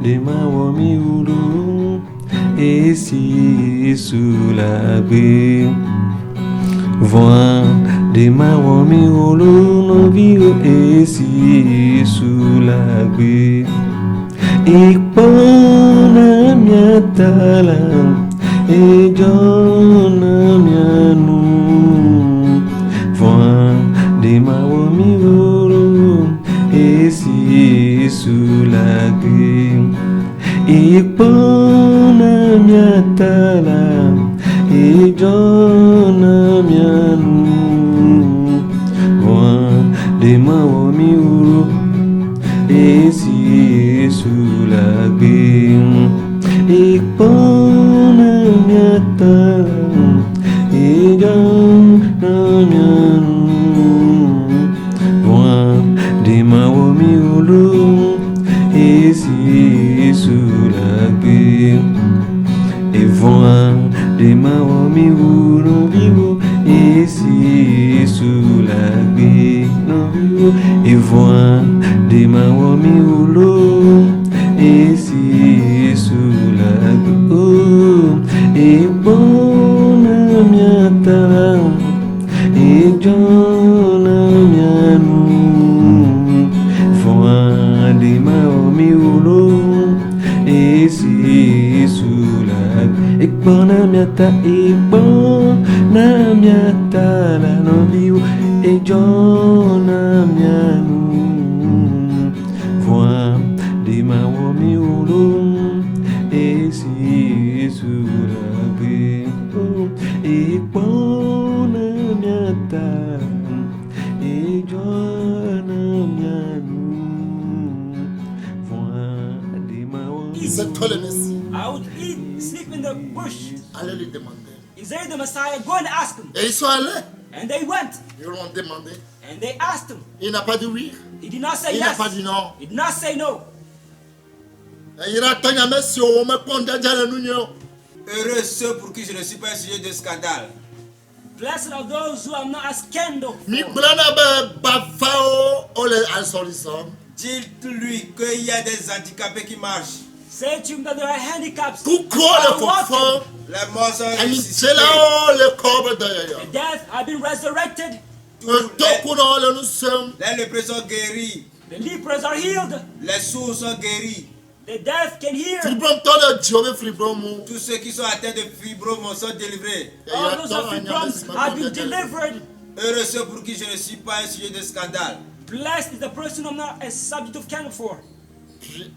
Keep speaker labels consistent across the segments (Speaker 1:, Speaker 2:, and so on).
Speaker 1: de mawomi ulu esi sous la grille. Voix de mawomi ulu no vio esi sous la grille. Ikpona miatala e jona mianu. Voix de mawomi ulu esi sous la grille. Ikpona miatala e jona mianu. Voix de mawomi ulu esi sous la grille. Ikpona miatala e jona mianu. Voix de mawomi ulu esi sous la grille. Et voix de mawomi ulu vivo esi sous la grille. Et voix de mawomi ulu esi sous la grille. Et bona miatala e jona mianu. Voix de mawomi ulu esi sous la grille. Et bona miatala no viu e jona mianu. Voix de mawomi ulu esi sous la grille. Et bona miatala e jona mianu. Voix de mawomi.
Speaker 2: C'est toi le Messie.
Speaker 3: I would eat, sleep in the bush.
Speaker 2: Allez lui demander.
Speaker 3: Is there the Messiah? Go and ask him.
Speaker 2: Et ils sont allés.
Speaker 3: And they went.
Speaker 2: Ils lui ont demandé.
Speaker 3: And they asked him.
Speaker 2: Il n'a pas dit oui.
Speaker 3: He did not say
Speaker 2: Il n'a
Speaker 3: yes.
Speaker 2: pas dit non.
Speaker 3: He did not say no.
Speaker 2: Et il a tenu à Messie au me prendre déjà le numéro.
Speaker 4: Heureux ceux pour qui je ne suis pas un sujet de scandale.
Speaker 3: Blessed are those who are not a scandal.
Speaker 2: Mi blana be bafao ole alsolison.
Speaker 4: Dites-lui qu'il y a des handicapés qui marchent.
Speaker 3: Say to him that there are handicaps.
Speaker 2: Pourquoi le
Speaker 3: are walking.
Speaker 2: confort?
Speaker 4: Les morts sont
Speaker 2: Et
Speaker 4: ressuscités.
Speaker 2: c'est là le corps d'ailleurs.
Speaker 3: The dead have been resurrected.
Speaker 2: Le nous sommes.
Speaker 4: Les lépreux sont guéris.
Speaker 3: The lepers are healed.
Speaker 4: Les sourds sont guéris.
Speaker 3: The deaf can hear.
Speaker 2: Fribrom toi le Dieu fribrom.
Speaker 4: Tous ceux qui sont atteints de fibrome sont délivrés.
Speaker 3: All those of fibromes have been delivered.
Speaker 4: Heureux ceux pour qui je ne suis pas un sujet de scandale.
Speaker 3: Blessed is the person who I'm not a subject of scandal for.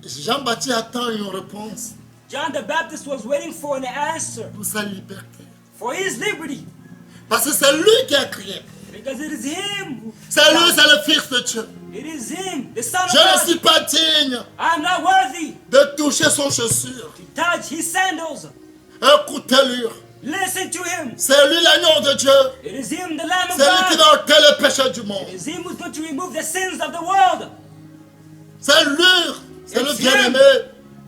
Speaker 2: Jean-Baptiste attend une réponse
Speaker 3: John the Baptist was waiting for an answer
Speaker 2: pour sa liberté.
Speaker 3: for his liberty.
Speaker 2: Parce que c'est lui qui a crié.
Speaker 3: Because it is him.
Speaker 2: C'est lui, c'est le Fils de Dieu.
Speaker 3: It is him, the Son of
Speaker 2: Je ne
Speaker 3: God.
Speaker 2: suis pas digne
Speaker 3: I am not worthy
Speaker 2: de toucher son chaussure.
Speaker 3: to touch his sandals.
Speaker 2: Écoutez-lui.
Speaker 3: Listen to him.
Speaker 2: C'est lui l'agneau de Dieu.
Speaker 3: It is him, the Lamb of
Speaker 2: C'est lui qui
Speaker 3: God.
Speaker 2: va ôter le péché du monde.
Speaker 3: It is him who's going to remove the sins of the world.
Speaker 2: C'est lui, c'est le
Speaker 3: It's
Speaker 2: bien-aimé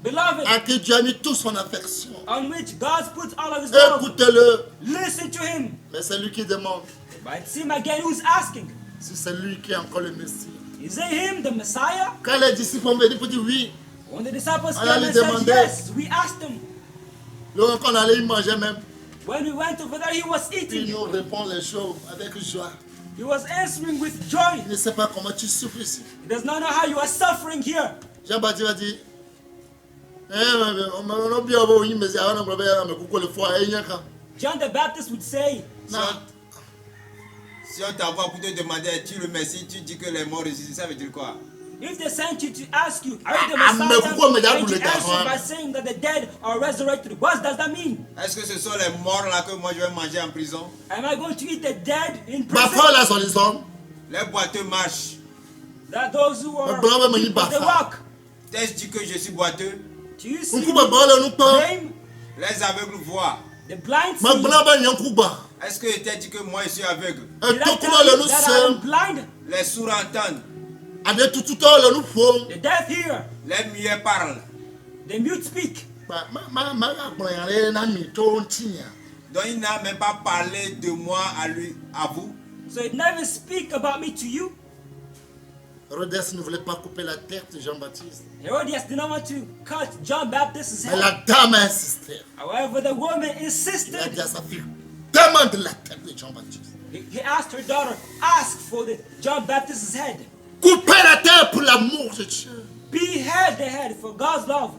Speaker 3: Beloved,
Speaker 2: à qui Dieu a mis toute son affection.
Speaker 3: on which God puts all of his love.
Speaker 2: Écoutez-le.
Speaker 3: Listen to him.
Speaker 2: Mais c'est lui qui demande
Speaker 3: But it's him again who's asking.
Speaker 2: si c'est lui qui est encore le Messie.
Speaker 3: Is it him, the Messiah?
Speaker 2: Quand les disciples ont venu pour dire oui,
Speaker 3: When the disciples
Speaker 2: On
Speaker 3: came
Speaker 2: allait
Speaker 3: and said
Speaker 2: demander.
Speaker 3: yes, we asked him.
Speaker 2: donc on allait y manger même.
Speaker 3: When we went over there, he was
Speaker 2: Il
Speaker 3: eating.
Speaker 2: nous répond les choses avec joie.
Speaker 3: He was answering with joy.
Speaker 2: Il ne sait pas comment tu souffres ici.
Speaker 3: He does not know how you are suffering here.
Speaker 2: Jean-Baptiste a dit, on a bien envoyé mais on a bien beaucoup le foie et
Speaker 3: John the Baptist would say,
Speaker 4: Si on t'envoie pour te demander es-tu le Messie, tu dis que les morts ressuscitent, ça veut dire quoi?
Speaker 3: if they sent you to ask you, are you the
Speaker 2: Ah, mais pourquoi me
Speaker 3: Messiah?
Speaker 2: d'abord
Speaker 3: And you
Speaker 2: le
Speaker 3: answer
Speaker 2: daron?
Speaker 3: by saying that the dead are resurrected. What does that mean?
Speaker 4: Est-ce que ce sont les morts là que moi je vais manger en prison?
Speaker 3: Am I going to eat the dead in
Speaker 2: Ma
Speaker 3: prison?
Speaker 2: foi là sur les hommes.
Speaker 4: Les boiteux marchent.
Speaker 3: That those who are
Speaker 2: Blanc va me
Speaker 3: people,
Speaker 2: dire
Speaker 3: they
Speaker 2: bafa.
Speaker 3: walk.
Speaker 4: T'es-je dit que je suis boiteux?
Speaker 3: Do you see
Speaker 2: Un coup de balle nous pas.
Speaker 3: blame?
Speaker 4: Les aveugles voient.
Speaker 3: The blind
Speaker 2: Ma
Speaker 3: see.
Speaker 2: blanc va un coup bas.
Speaker 4: Est-ce que je t'ai dit que moi je suis aveugle?
Speaker 2: Et
Speaker 3: Did I
Speaker 2: tout
Speaker 3: tell
Speaker 2: comment
Speaker 3: you
Speaker 2: nous
Speaker 3: that I am
Speaker 2: sommes.
Speaker 3: blind?
Speaker 4: Les sourds entendent.
Speaker 2: Avec tout le nous font.
Speaker 3: The deaf hear.
Speaker 4: Les muets parlent.
Speaker 3: The mute speak.
Speaker 4: Donc il n'a même pas parlé de moi à lui, à vous.
Speaker 3: So it never speak about me to you.
Speaker 2: Hérodès ne voulait pas couper la tête de Jean-Baptiste.
Speaker 3: Herodias did not want to cut John Baptist's
Speaker 2: Mais
Speaker 3: head.
Speaker 2: la dame a insisté.
Speaker 3: However, the woman
Speaker 2: Il a
Speaker 3: insisted.
Speaker 2: dit à sa fille, demande la tête de Jean-Baptiste.
Speaker 3: He asked her daughter, ask for the John Baptist's head.
Speaker 2: Coupez la tête pour l'amour de Dieu.
Speaker 3: Behead the head for God's love.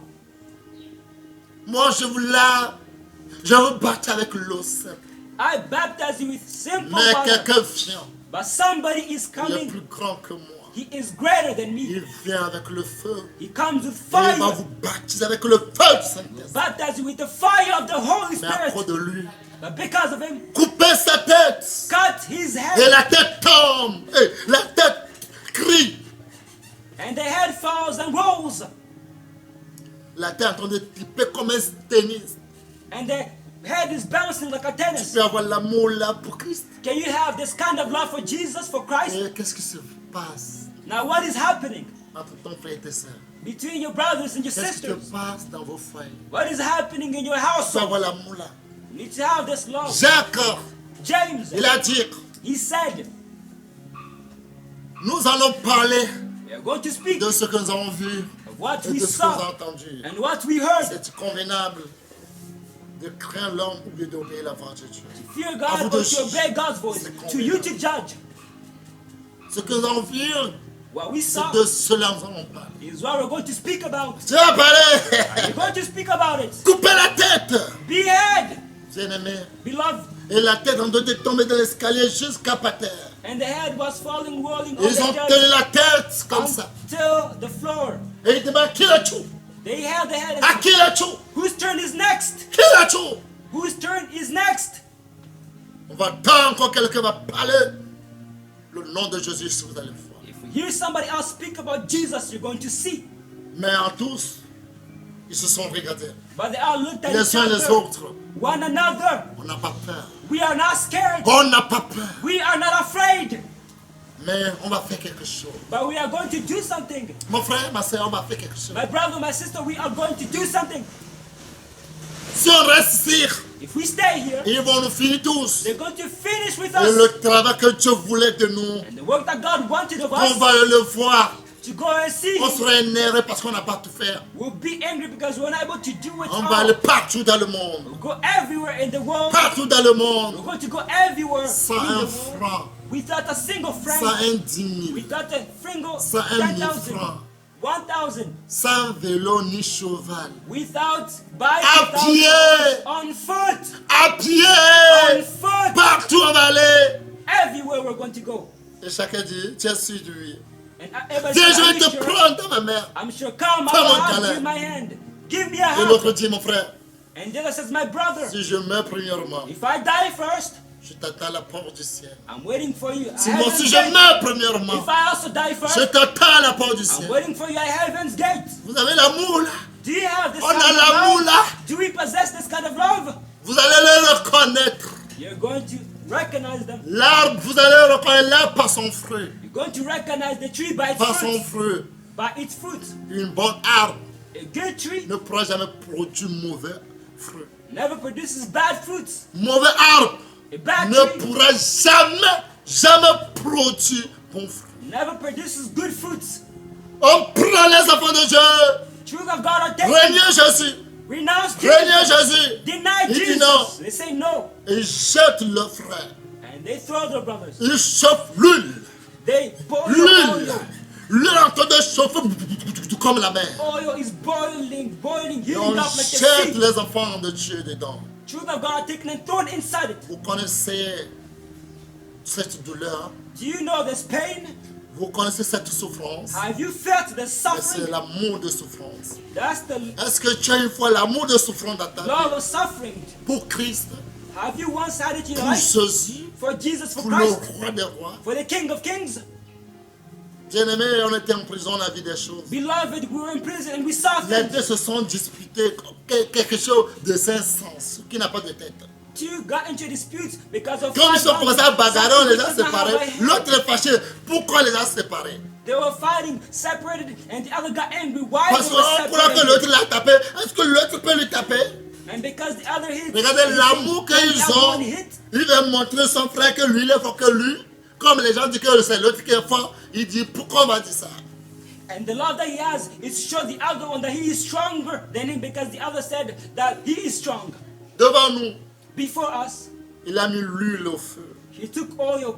Speaker 2: Moi, je veux battre avec l'eau simple.
Speaker 3: I baptize you with simple
Speaker 2: Mais
Speaker 3: water.
Speaker 2: quelqu'un vient.
Speaker 3: But somebody is
Speaker 2: Il est
Speaker 3: coming.
Speaker 2: plus grand que moi.
Speaker 3: He is greater than me.
Speaker 2: Il vient avec le feu.
Speaker 3: He comes with
Speaker 2: Et il va
Speaker 3: fire.
Speaker 2: vous baptiser avec le feu du Saint-Esprit.
Speaker 3: Baptize you with the fire of the Holy
Speaker 2: Mais à cause
Speaker 3: Spirit.
Speaker 2: de lui,
Speaker 3: But because of him,
Speaker 2: coupez sa tête.
Speaker 3: cut his
Speaker 2: Et
Speaker 3: head.
Speaker 2: la tête tombe. Et la tête crie.
Speaker 3: And the head falls and rolls.
Speaker 2: La tête est en train de triper comme un tennis.
Speaker 3: And the head is bouncing like a
Speaker 2: Tu
Speaker 3: tennis.
Speaker 2: peux avoir l'amour là pour Christ.
Speaker 3: Can you have this kind of love for Jesus, for Christ?
Speaker 2: Et qu'est-ce qui se passe
Speaker 3: Now what is happening
Speaker 2: entre ton frère et tes soeurs?
Speaker 3: between your brothers and your
Speaker 2: Qu'est-ce qui se
Speaker 3: sisters?
Speaker 2: passe dans vos foyers?
Speaker 3: What is happening in your
Speaker 2: Tu peux
Speaker 3: household?
Speaker 2: avoir l'amour là.
Speaker 3: You need to have this love.
Speaker 2: Jacques,
Speaker 3: James,
Speaker 2: il a dit,
Speaker 3: he said,
Speaker 2: nous allons parler
Speaker 3: we are going to speak
Speaker 2: de ce que nous avons vu
Speaker 3: of what
Speaker 2: et
Speaker 3: we
Speaker 2: de ce que nous avons
Speaker 3: saw
Speaker 2: entendu.
Speaker 3: and what we heard.
Speaker 2: C'est convenable de craindre l'homme ou bien d'obéir la voix de Dieu.
Speaker 3: Fear
Speaker 2: À vous
Speaker 3: God
Speaker 2: de
Speaker 3: or to obey God's voice.
Speaker 2: c'est
Speaker 3: To you to judge.
Speaker 2: Ce que nous avons vu,
Speaker 3: What we
Speaker 2: c'est
Speaker 3: saw
Speaker 2: de cela que nous allons parler.
Speaker 3: is what we're going to speak about.
Speaker 2: Dieu a parlé.
Speaker 3: We're going to speak about it.
Speaker 2: Coupez la tête,
Speaker 3: Behead,
Speaker 2: bien-aimé.
Speaker 3: beloved.
Speaker 2: Et la tête en train de tomber dans l'escalier jusqu'à par terre.
Speaker 3: And the head was falling, rolling on
Speaker 2: Ils ont
Speaker 3: the
Speaker 2: tenu la tête comme ça.
Speaker 3: until the floor.
Speaker 2: Et ils disent, à qui le tout?
Speaker 3: They held the head
Speaker 2: À
Speaker 3: and
Speaker 2: qui le tout?
Speaker 3: whose turn is next?
Speaker 2: Qui le tout?
Speaker 3: Whose turn is next?
Speaker 2: On va attendre quand quelqu'un va parler le nom de Jésus, si vous allez voir.
Speaker 3: If you hear somebody else speak about Jesus, you're going to see.
Speaker 2: Mais en tous, ils se sont regardés.
Speaker 3: But they all looked at
Speaker 2: Les
Speaker 3: each
Speaker 2: uns les
Speaker 3: other,
Speaker 2: autres.
Speaker 3: one another.
Speaker 2: On n'a pas peur.
Speaker 3: We are not scared.
Speaker 2: On n'a pas peur.
Speaker 3: We are not afraid.
Speaker 2: Mais on va faire quelque chose.
Speaker 3: But we are going to do something.
Speaker 2: Mon frère, ma soeur, on va faire quelque chose.
Speaker 3: My brother, my sister, we are going to do something.
Speaker 2: Si on reste ici,
Speaker 3: If we stay here,
Speaker 2: ils vont nous finir tous.
Speaker 3: they're going to finish with
Speaker 2: Et
Speaker 3: us.
Speaker 2: le travail que Dieu voulait de nous,
Speaker 3: And the work that God wanted of
Speaker 2: on
Speaker 3: us,
Speaker 2: va le voir.
Speaker 3: to go and see
Speaker 2: On
Speaker 3: Him,
Speaker 2: sera énervé parce qu'on n'a pas tout fait.
Speaker 3: we'll be angry because we're not able to do it
Speaker 2: On va aller
Speaker 3: all.
Speaker 2: partout dans le monde.
Speaker 3: We'll go everywhere in the world.
Speaker 2: Partout dans le monde.
Speaker 3: We're going to go everywhere
Speaker 2: Sans
Speaker 3: in
Speaker 2: un
Speaker 3: the world
Speaker 2: franc.
Speaker 3: without a single
Speaker 2: Sans
Speaker 3: franc,
Speaker 2: un 10 000.
Speaker 3: without a single
Speaker 2: Sans un 1000
Speaker 3: 10,000,
Speaker 2: francs.
Speaker 3: 1,000,
Speaker 2: Sans vélo ni cheval.
Speaker 3: without bike,
Speaker 2: À
Speaker 3: without
Speaker 2: pied.
Speaker 3: on foot,
Speaker 2: À
Speaker 3: on
Speaker 2: pied.
Speaker 3: foot,
Speaker 2: Partout on va aller.
Speaker 3: everywhere we're going to go.
Speaker 2: Et chacun dit, tu es sûr de lui.
Speaker 3: And everybody
Speaker 2: Viens,
Speaker 3: says,
Speaker 2: je
Speaker 3: "Are
Speaker 2: vais
Speaker 3: you
Speaker 2: te
Speaker 3: sure?"
Speaker 2: prendre dans ma main.
Speaker 3: I'm sure. Come, I
Speaker 2: Fais-moi
Speaker 3: will
Speaker 2: un
Speaker 3: have
Speaker 2: câlin.
Speaker 3: you in my hand. Give me a
Speaker 2: Et
Speaker 3: hug.
Speaker 2: l'autre dit, mon frère,
Speaker 3: And the other says, my brother,
Speaker 2: si je meurs premièrement,
Speaker 3: if I die first,
Speaker 2: je t'attends à la porte du ciel.
Speaker 3: I'm waiting for you. at
Speaker 2: Si moi
Speaker 3: heaven's
Speaker 2: aussi je
Speaker 3: gate.
Speaker 2: meurs premièrement,
Speaker 3: If I also die
Speaker 2: je
Speaker 3: first,
Speaker 2: t'attends à la porte du
Speaker 3: I'm
Speaker 2: ciel.
Speaker 3: waiting for you at heaven's gate.
Speaker 2: Vous avez l'amour là.
Speaker 3: Do you have this
Speaker 2: On
Speaker 3: kind
Speaker 2: a
Speaker 3: of
Speaker 2: l'amour
Speaker 3: love?
Speaker 2: là.
Speaker 3: Do we possess this kind of love?
Speaker 2: Vous allez le reconnaître.
Speaker 3: You're going to recognize them.
Speaker 2: L'arbre, vous allez le reconnaître l'arbre par son fruit.
Speaker 3: You're going to recognize the tree by its
Speaker 2: Par son
Speaker 3: fruit.
Speaker 2: fruit.
Speaker 3: By its fruit.
Speaker 2: Une bonne arbre
Speaker 3: A good tree
Speaker 2: ne pourra jamais produire mauvais fruit.
Speaker 3: never produces bad fruits.
Speaker 2: Mauvais arbre
Speaker 3: A bad
Speaker 2: ne
Speaker 3: tree
Speaker 2: pourra jamais produire bon fruit.
Speaker 3: never produces good fruits.
Speaker 2: On prend les enfants de Dieu.
Speaker 3: Children of God are taken.
Speaker 2: Reniez Jésus.
Speaker 3: Renounce
Speaker 2: Reniez
Speaker 3: Jesus.
Speaker 2: Jésus.
Speaker 3: Deny
Speaker 2: Il dit
Speaker 3: Jesus.
Speaker 2: non.
Speaker 3: They say no.
Speaker 2: Et jette le frère.
Speaker 3: And they throw their brothers.
Speaker 2: Il chauffe l'huile.
Speaker 3: They boil
Speaker 2: L'huile.
Speaker 3: oil.
Speaker 2: L'huile est en train de chauffer comme la mer.
Speaker 3: Oil is boiling,
Speaker 2: Et
Speaker 3: heating
Speaker 2: on
Speaker 3: up like the
Speaker 2: jette
Speaker 3: sea.
Speaker 2: les enfants de Dieu dedans.
Speaker 3: Children of God are taken and thrown inside it.
Speaker 2: Vous connaissez cette douleur.
Speaker 3: Do you know this pain?
Speaker 2: Vous connaissez cette souffrance.
Speaker 3: Have you felt the
Speaker 2: Mais c'est
Speaker 3: suffering?
Speaker 2: l'amour de souffrance.
Speaker 3: That's the
Speaker 2: Est-ce que tu as une fois l'amour de souffrance dans ta vie?
Speaker 3: love of suffering.
Speaker 2: Pour Christ,
Speaker 3: Have you once had it in your
Speaker 2: pour
Speaker 3: life?
Speaker 2: Jésus,
Speaker 3: For Jesus, for
Speaker 2: pour le
Speaker 3: Christ,
Speaker 2: roi des rois.
Speaker 3: for the King of Kings?
Speaker 2: Bien-aimé, on était en prison, on a vu des choses.
Speaker 3: Beloved, we were in prison and we saw
Speaker 2: Les
Speaker 3: things.
Speaker 2: deux se sont disputés quelque chose de sans sens, qui n'a pas de tête.
Speaker 3: Two got into disputes because of
Speaker 2: Comme ils sont commencés à bagarrer, on les a
Speaker 3: Something does not have
Speaker 2: séparés.
Speaker 3: a head.
Speaker 2: L'autre est fâché. Pourquoi on les a séparés?
Speaker 3: They were fighting, separated, and the other got angry. Why
Speaker 2: Parce
Speaker 3: they were
Speaker 2: qu'on croit que l'autre
Speaker 3: separated?
Speaker 2: l'a tapé. Est-ce que l'autre peut lui taper?
Speaker 3: And because the other hit,
Speaker 2: Regardez l'amour qu'ils
Speaker 3: the other
Speaker 2: ont.
Speaker 3: one hit.
Speaker 2: Il veut montrer son frère que lui, il est fort que lui. Comme les gens disent que c'est l'autre qui est fort, Il dit, pourquoi on m'a dit ça?
Speaker 3: And the love that he has is to show the other one that he is stronger than him because the other said that he is strong.
Speaker 2: Devant nous,
Speaker 3: Before us,
Speaker 2: il a mis l'huile au feu,
Speaker 3: he took oil,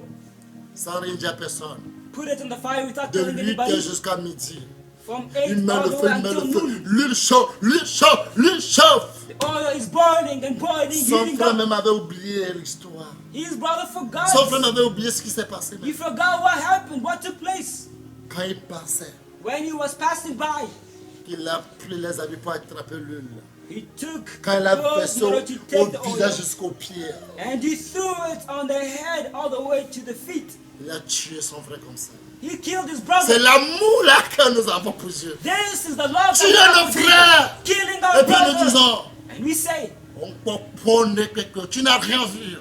Speaker 2: sans rien dire à personne.
Speaker 3: put it in the fire without
Speaker 2: De
Speaker 3: telling
Speaker 2: 8h
Speaker 3: anybody.
Speaker 2: jusqu'à midi.
Speaker 3: From
Speaker 2: Il
Speaker 3: 8
Speaker 2: met
Speaker 3: all
Speaker 2: le
Speaker 3: the
Speaker 2: feu,
Speaker 3: way
Speaker 2: il met le
Speaker 3: until
Speaker 2: feu.
Speaker 3: noon.
Speaker 2: L'huile chauffe, l'huile chauffe, l'huile chauffe.
Speaker 3: The oil is burning and boiling,
Speaker 2: Son
Speaker 3: heating
Speaker 2: frère
Speaker 3: up.
Speaker 2: même avait oublié l'histoire.
Speaker 3: His brother forgot.
Speaker 2: Son frère avait oublié ce qui s'est passé.
Speaker 3: He forgot what happened, what took place.
Speaker 2: Quand il passait,
Speaker 3: When he was passing by,
Speaker 2: il a pris les habits pour attraper l'huile.
Speaker 3: he took
Speaker 2: Quand il a
Speaker 3: clothes
Speaker 2: versé
Speaker 3: in order to
Speaker 2: au
Speaker 3: take the
Speaker 2: visage
Speaker 3: oil.
Speaker 2: jusqu'aux pieds,
Speaker 3: And he threw it on the head all the way to the feet.
Speaker 2: il a tué son frère comme ça.
Speaker 3: He killed his
Speaker 2: C'est
Speaker 3: brother.
Speaker 2: l'amour là que nous avons pour Dieu.
Speaker 3: This is the love
Speaker 2: Tuer
Speaker 3: that we
Speaker 2: nos
Speaker 3: have for
Speaker 2: frères.
Speaker 3: Jesus. Killing
Speaker 2: Et
Speaker 3: our
Speaker 2: puis nous
Speaker 3: brother.
Speaker 2: disons,
Speaker 3: And we say,
Speaker 2: on peut prôner quelque chose. Tu n'as rien vu.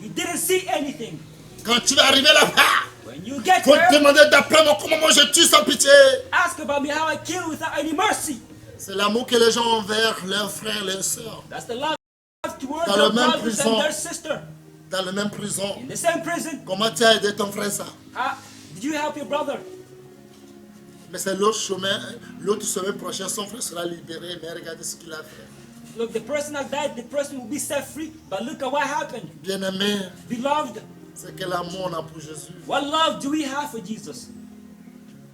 Speaker 3: you didn't see anything.
Speaker 2: Quand tu vas arriver là-bas,
Speaker 3: When you get
Speaker 2: il faut te
Speaker 3: there,
Speaker 2: demander d'après moi comment moi je tue sans pitié.
Speaker 3: ask about me how I kill without any mercy.
Speaker 2: C'est l'amour que les gens ont envers leurs frères, leurs sœurs.
Speaker 3: That's the love towards
Speaker 2: Dans
Speaker 3: their
Speaker 2: la même
Speaker 3: brothers
Speaker 2: prison.
Speaker 3: and their sister.
Speaker 2: Dans la même prison.
Speaker 3: In the same prison.
Speaker 2: Comment tu as aidé ton frère ça?
Speaker 3: Did you help your brother?
Speaker 2: Mais c'est l'autre chemin prochain, son frère sera libéré. Mais regardez ce qu'il a fait.
Speaker 3: Look, the person has died, the person will be set free. But look at what happened.
Speaker 2: Bien-aimé,
Speaker 3: Beloved,
Speaker 2: c'est quel amour on a pour Jésus.
Speaker 3: what love do we have for Jesus?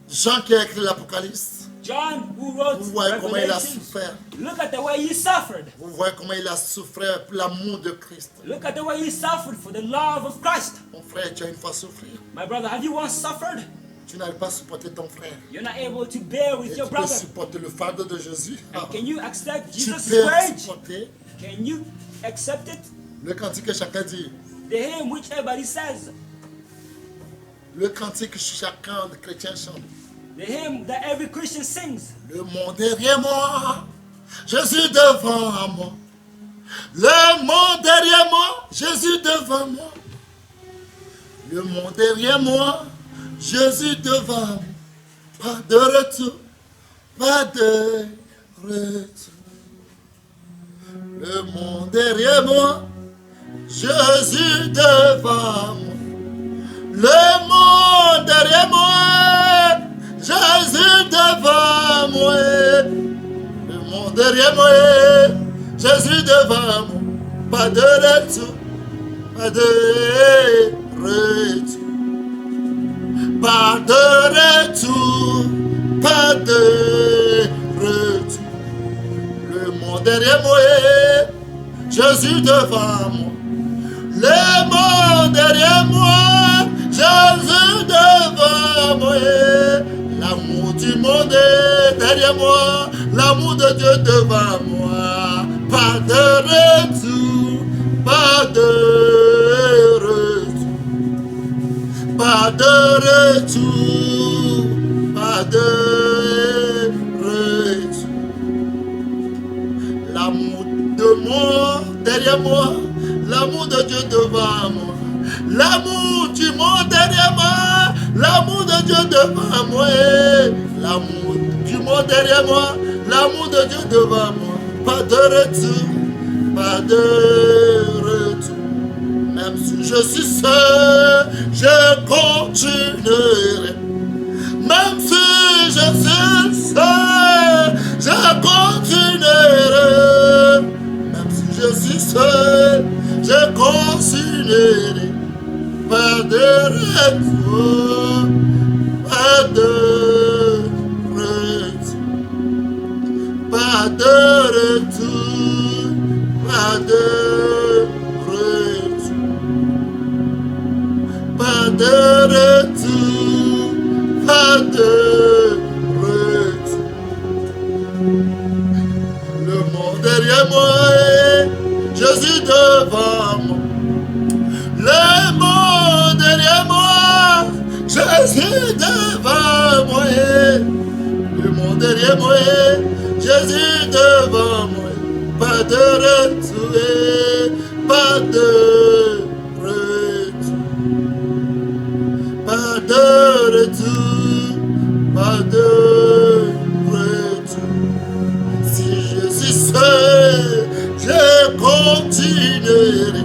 Speaker 2: Jean qui a écrit l'Apocalypse,
Speaker 3: John, who wrote
Speaker 2: vous voyez comment il a
Speaker 3: Revelations,
Speaker 2: souffert.
Speaker 3: look at the way he suffered.
Speaker 2: Vous voyez comment il a souffert pour l'amour de Christ.
Speaker 3: Look at the way he suffered for the love of Christ.
Speaker 2: Mon frère, tu as une fois souffert.
Speaker 3: My brother, have you once suffered?
Speaker 2: Tu n'arrives pas à supporter ton frère.
Speaker 3: You're not able to bear with
Speaker 2: Et
Speaker 3: your
Speaker 2: tu peux
Speaker 3: brother.
Speaker 2: supporter le fardeau de Jésus.
Speaker 3: And can you accept
Speaker 2: Tu
Speaker 3: Jesus'
Speaker 2: peux
Speaker 3: wage?
Speaker 2: supporter
Speaker 3: Can you accept it?
Speaker 2: le cantique que chacun dit.
Speaker 3: The hymn which everybody says.
Speaker 2: Le cantique que chacun de chrétien chante.
Speaker 3: The hymn that every Christian sings.
Speaker 2: Le monde derrière moi, Jésus devant moi. Le monde derrière moi, Jésus devant moi. Le monde derrière moi, Jésus devant moi. Pas de retour, pas de retour. Le monde derrière moi, Jésus devant moi. Le monde derrière moi, Jésus devant moi. Le monde derrière moi, Jésus devant moi. Pas de retour, pas de retour. Pas de retour, pas de retour. Le monde derrière moi, Jésus devant moi. Le monde derrière moi, Jésus devant moi. L'amour du monde est derrière moi, l'amour de Dieu devant moi. Pas de retour, pas de retour. Pas de retour, pas de retour. L'amour de moi derrière moi, l'amour de Dieu devant moi. L'amour du monde derrière moi, l'amour de Dieu devant moi. L'amour du monde derrière moi, l'amour de Dieu devant moi. Pas de retour, pas de retour. Même si je suis seul, je continuerai. Même si je suis seul, je continuerai. Même si je suis seul, je continuerai. Pas de retour, pas de retour. Pas de retour, pas de retour. Pas de retour, pas de retour. Le monde derrière moi, Jésus devant moi. Le monde derrière moi, Jésus devant moi. Le monde derrière moi, Jésus devant moi. Pas de retour, pas de retour. Pas de retour, pas de retour. Si je suis seul, je continuerai.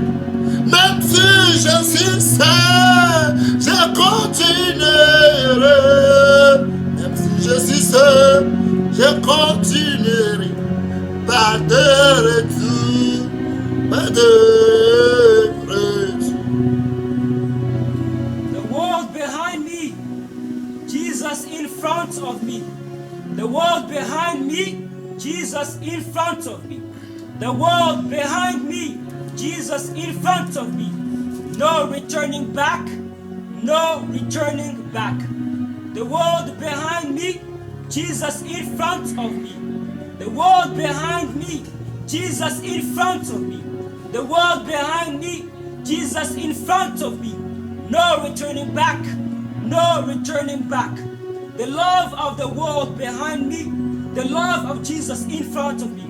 Speaker 2: Même si je suis seul, je continuerai. raffinerie. Pas de retour, pas de retour.
Speaker 3: The world behind me, Jesus in front of me. The world behind me, Jesus in front of me. The world behind me, Jesus in front of me. No returning back, no returning back. The world behind me, Jesus in front of me. The world behind me, Jesus in front of me. The world behind me, Jesus in front of me. No returning back, no returning back. The love of the world behind me, the love of Jesus in front of me.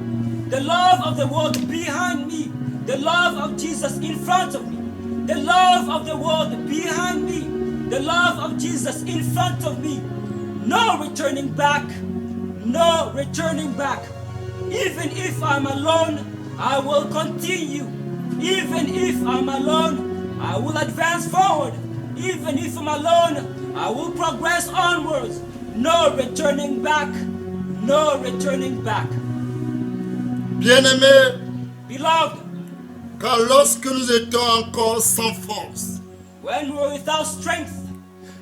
Speaker 3: The love of the world behind me, the love of Jesus in front of me. The love of the world behind me, the love of Jesus in front of me. No returning back, no returning back. Even if I'm alone, I will continue. Even if I'm alone, I will advance forward. Even if I'm alone, I will progress onwards. No returning back, no returning back.
Speaker 2: Bien-aimés,
Speaker 3: Beloved,
Speaker 2: quand lorsque nous étions encore sans force,
Speaker 3: when we were without strength,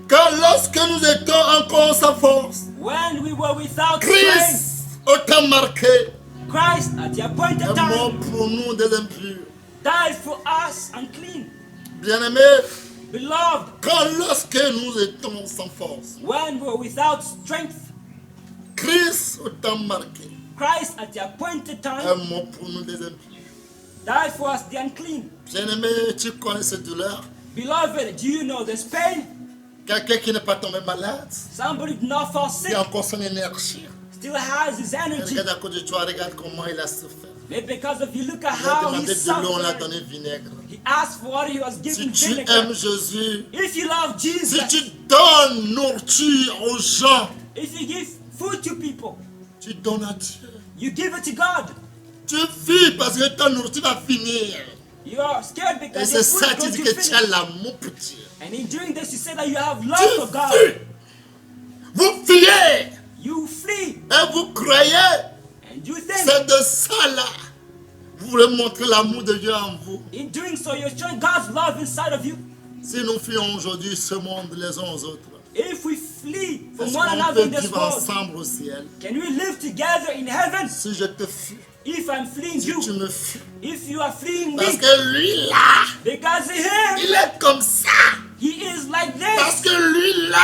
Speaker 2: quand lorsque nous étions encore sans force,
Speaker 3: when we were without strength,
Speaker 2: Christ, au temps marqué,
Speaker 3: Christ at the appointed
Speaker 2: est mort
Speaker 3: time
Speaker 2: pour nous des impurs.
Speaker 3: died for us unclean.
Speaker 2: Bien-aimés,
Speaker 3: Beloved,
Speaker 2: quand lorsque nous étions sans force,
Speaker 3: when we were without strength,
Speaker 2: Christ, au temps marqué,
Speaker 3: Christ at the appointed time
Speaker 2: est mort pour nous des impurs.
Speaker 3: died for us the unclean.
Speaker 2: Bien-aimé, tu connais cette douleur?
Speaker 3: Beloved, do you know this pain?
Speaker 2: Quelqu'un qui n'est pas tombé malade,
Speaker 3: Somebody did not fall sick,
Speaker 2: qui a encore son énergie.
Speaker 3: still has his energy.
Speaker 2: Regarde à côté de toi, regarde comment il a souffert.
Speaker 3: Maybe because if you look at
Speaker 2: Il a
Speaker 3: how he
Speaker 2: demandé de l'eau, on l'a
Speaker 3: suffered,
Speaker 2: donné vinaigre.
Speaker 3: he asked for what he was
Speaker 2: Si
Speaker 3: given
Speaker 2: tu
Speaker 3: vinegar.
Speaker 2: aimes Jésus,
Speaker 3: If you love
Speaker 2: si
Speaker 3: Jesus,
Speaker 2: tu donnes nourriture aux gens,
Speaker 3: if you give food to people,
Speaker 2: tu donnes à Dieu.
Speaker 3: you give it to God.
Speaker 2: Tu vis parce que ta nourriture va finir.
Speaker 3: You are scared
Speaker 2: Et
Speaker 3: because
Speaker 2: c'est
Speaker 3: your food
Speaker 2: ça,
Speaker 3: is
Speaker 2: tu
Speaker 3: going
Speaker 2: dis
Speaker 3: to
Speaker 2: que tu as
Speaker 3: finish.
Speaker 2: l'amour pour Dieu.
Speaker 3: And in doing this, you say that you have
Speaker 2: Tu
Speaker 3: love for God.
Speaker 2: fuis. Vous fuyez
Speaker 3: You flee
Speaker 2: et vous croyez.
Speaker 3: and you think
Speaker 2: C'est de ça là. Vous voulez montrer l'amour de Dieu en vous.
Speaker 3: in doing so you're showing God's love inside of you.
Speaker 2: Si nous fuyons aujourd'hui ce monde les uns aux autres,
Speaker 3: If we flee from
Speaker 2: est-ce
Speaker 3: one
Speaker 2: qu'on
Speaker 3: another
Speaker 2: peut
Speaker 3: in this
Speaker 2: vivre
Speaker 3: world,
Speaker 2: ensemble au ciel?
Speaker 3: can we live together in heaven?
Speaker 2: Si je te fuis,
Speaker 3: If I'm fleeing
Speaker 2: si
Speaker 3: you,
Speaker 2: tu me fuis.
Speaker 3: if you are fleeing
Speaker 2: Parce
Speaker 3: me,
Speaker 2: que lui là,
Speaker 3: because him,
Speaker 2: il est comme ça.
Speaker 3: he is like
Speaker 2: Parce
Speaker 3: this.
Speaker 2: que lui là,